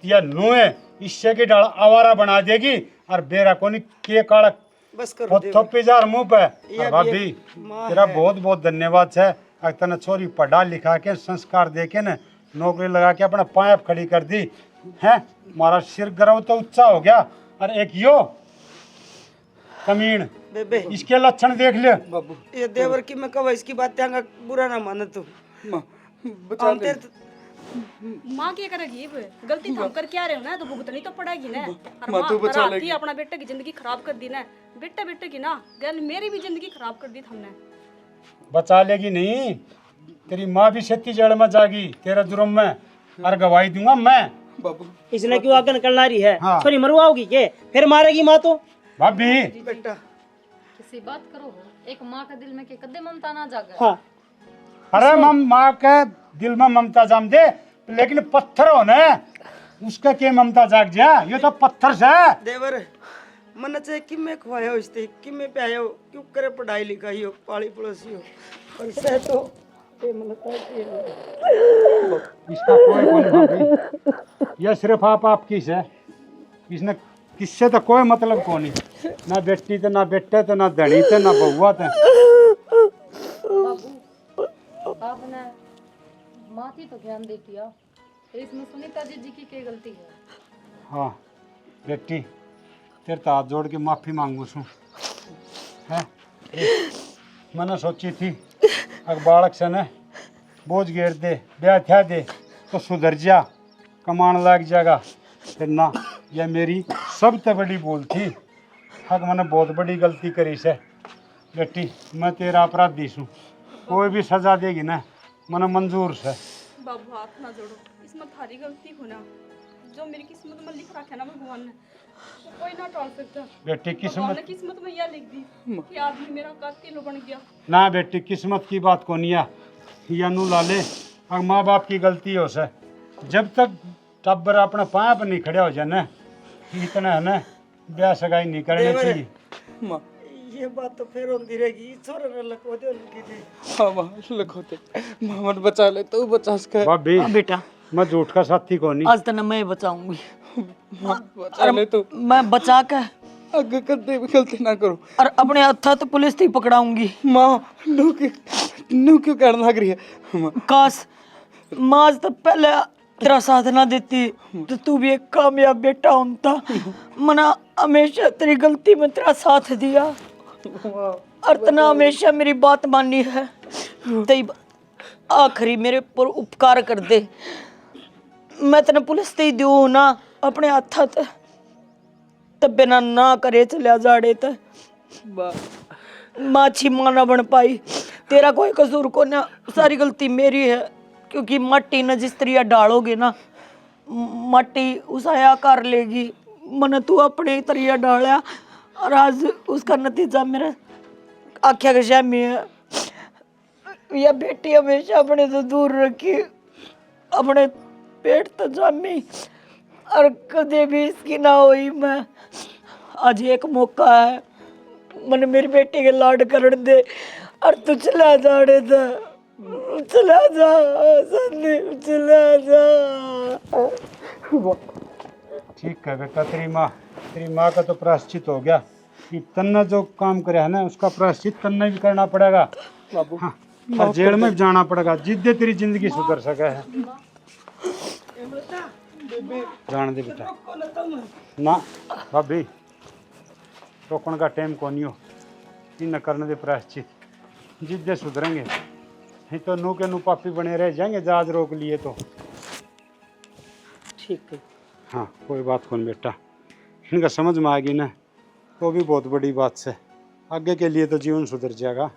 या नुए इससे की डाल आवारा बना देगी और बेरा कोनी के काड़क बस करो थोपी जार मुंह पे। ये भाभी माँ तेरा है। बहुत बहुत धन्यवाद है, अगर तने छोरी पढ़ा लिखा के संस्कार दे के न नौकरी लगा के अपना पायप खड़ी कर दी है। हमारा सिर गर्व तो ऊंचा हो गया। और एक यो कमीन बेबे इसके लक्षण देख ले। ये देवर की मैं कब इसकी बात त्यागा बुरा ना माने तू। बचा ले। माँ क्या करेगी अब? गलती तो हम कर क्या रहे हो ना, तो भुगतनी तो पड़ेगी ना। और माँ, तू बचा रात लेगी। ही अपना बेटे की जिंदगी खराब कर दी ना, बेटा बेटे की ना, गल मेरी भी जिंदगी खराब कर दी हमने। बचा लेगी नहीं, तेरी माँ भी खेती जड़ में जागी तेरा जुर्म में, और गवाही दूंगा मैं। बाबू इसने क्यों आगे निकलना रही है? हाँ। थोड़ी मरवाओगी के? फिर मारेगी माँ तो। भाभी बेटा किसी बात करो, एक माँ के दिल में के कदे ममता ना जागे। हाँ अरे माँ के दिल में ममता जाम दे, लेकिन पत्थर हो ना उसका के ममता जाग जा, ये तो पत्थर से। देवर मन चाहे कि मैं खुआया हो इसते कि मैं प्याया हो, क्यों करे पढ़ाई लिखाई हो, पाली पड़ोसी हो, पर सह तो इसका कोई भाभी, यह सिर्फ आपकी से, इसने किससे तो कोई मतलब को नहीं, ना बेटी थे ना बेटे थे ना धनी थे ना बहुआ थे। आपने माथी तो ध्यान दे दिया, तो इसमें सुनीता जी की क्या गलती है? हाँ बेटी, तेरे तो हाथ जोड़ के माफी मांगू छू है। मैंने सोची थी अगर बालक से न बोझ घेर दे, ब्याह थया दे तो सुधर जा, कमान लग जाएगा, फिर ना, यह मेरी सबसे बड़ी भूल थी। हक मैंने बहुत बड़ी गलती करी से बेटी, मैं तेरा अपराधी छू, कोई भी सजा देगी ना मैंने मंजूर से। बाबू हाथ ना जोड़ो, इसमें थारी गलती हो ना, जो मेरी किस्मत में लिख रखा है ना भगवान ने, वो कोई ना टाल सकता। बेटी भगवान ने किस्मत, किस्मत में यह लिख दी कि आदमी मेरा कातिल बन गया। ना बेटी किस्मत की बात को नहीं आ, या नू ला ले, अगर माँ बाप की गलती हो से, जब तक टब्बर अपने पाँव पर नहीं खड़े हो जाए न, इतना है न ब्याह सगाई नहीं करनी चाहिए। माँ ये बात तो फिर होती रहेगी, छोरा न लखो दे उनकी थी। हाँ माँ लखोते, माँ मत बचा ले, तू बचा सके। भाभी बेटा मैं झूठ का साथी को नहीं, आज तक मैं बचाऊंगी, माँ बचा ले तू, मैं बचा के आगे कदे भी गलती ना करो। और अपने हथा तो पुलिस थी पकड़ाऊंगी। माँ नू क्यों करना लग रही है? माँ काश माँ आज तो पहले तेरा साथ ना देती तो तू भी एक कामयाब बेटा होता। मना हमेशा तेरी गलती में तेरा साथ दिया और तना हमेशा मेरी बात मानी है। तेरी आखिरी मेरे पर उपकार कर दे, मैं तेने पुलिस ते दू ना अपने हाथा ते तबे ना करे चलिया जाड़े ते माछी माँ ना बन पाई। तेरा कोई कसूर को ना, सारी गलती मेरी है, क्योंकि मट्टी न जिस तरिया डालोगे ना मट्टी उसाया कर लेगी। मन तू अपने तरिया डाला और आज उसका नतीजा मेरे आख्या के शामी है। या बेटी हमेशा अपने से दूर रखी, अपने पेट तो जामी और कदे भी इसकी ना हुई। मैं आज एक मौका है, मन मेरी बेटी के लाड कर दे और तू चला जाड़े था, चला जा संदीप, चला जा। ठीक है बेटा, तेरी माँ का तो प्रायश्चित हो गया, कि तन्ने जो काम करे है ना उसका प्रायश्चित तन्ने भी करना पड़ेगा। हाँ, और जेल में भी जाना पड़ेगा, जिद्दे तेरी जिंदगी सुधर सके है। जान दे बेटा ना भाभी, रोकने का टाइम को नहीं हो, इन करने दे प्रायश्चित, जिद्दे सुधरेंगे नहीं तो नू के नू पापी बने रह जाएंगे जहाज रोक लिए तो। ठीक है। हाँ कोई बात कौन बेटा, इनका समझ में आ गई ना तो भी बहुत बड़ी बात से, आगे के लिए तो जीवन सुधर जाएगा।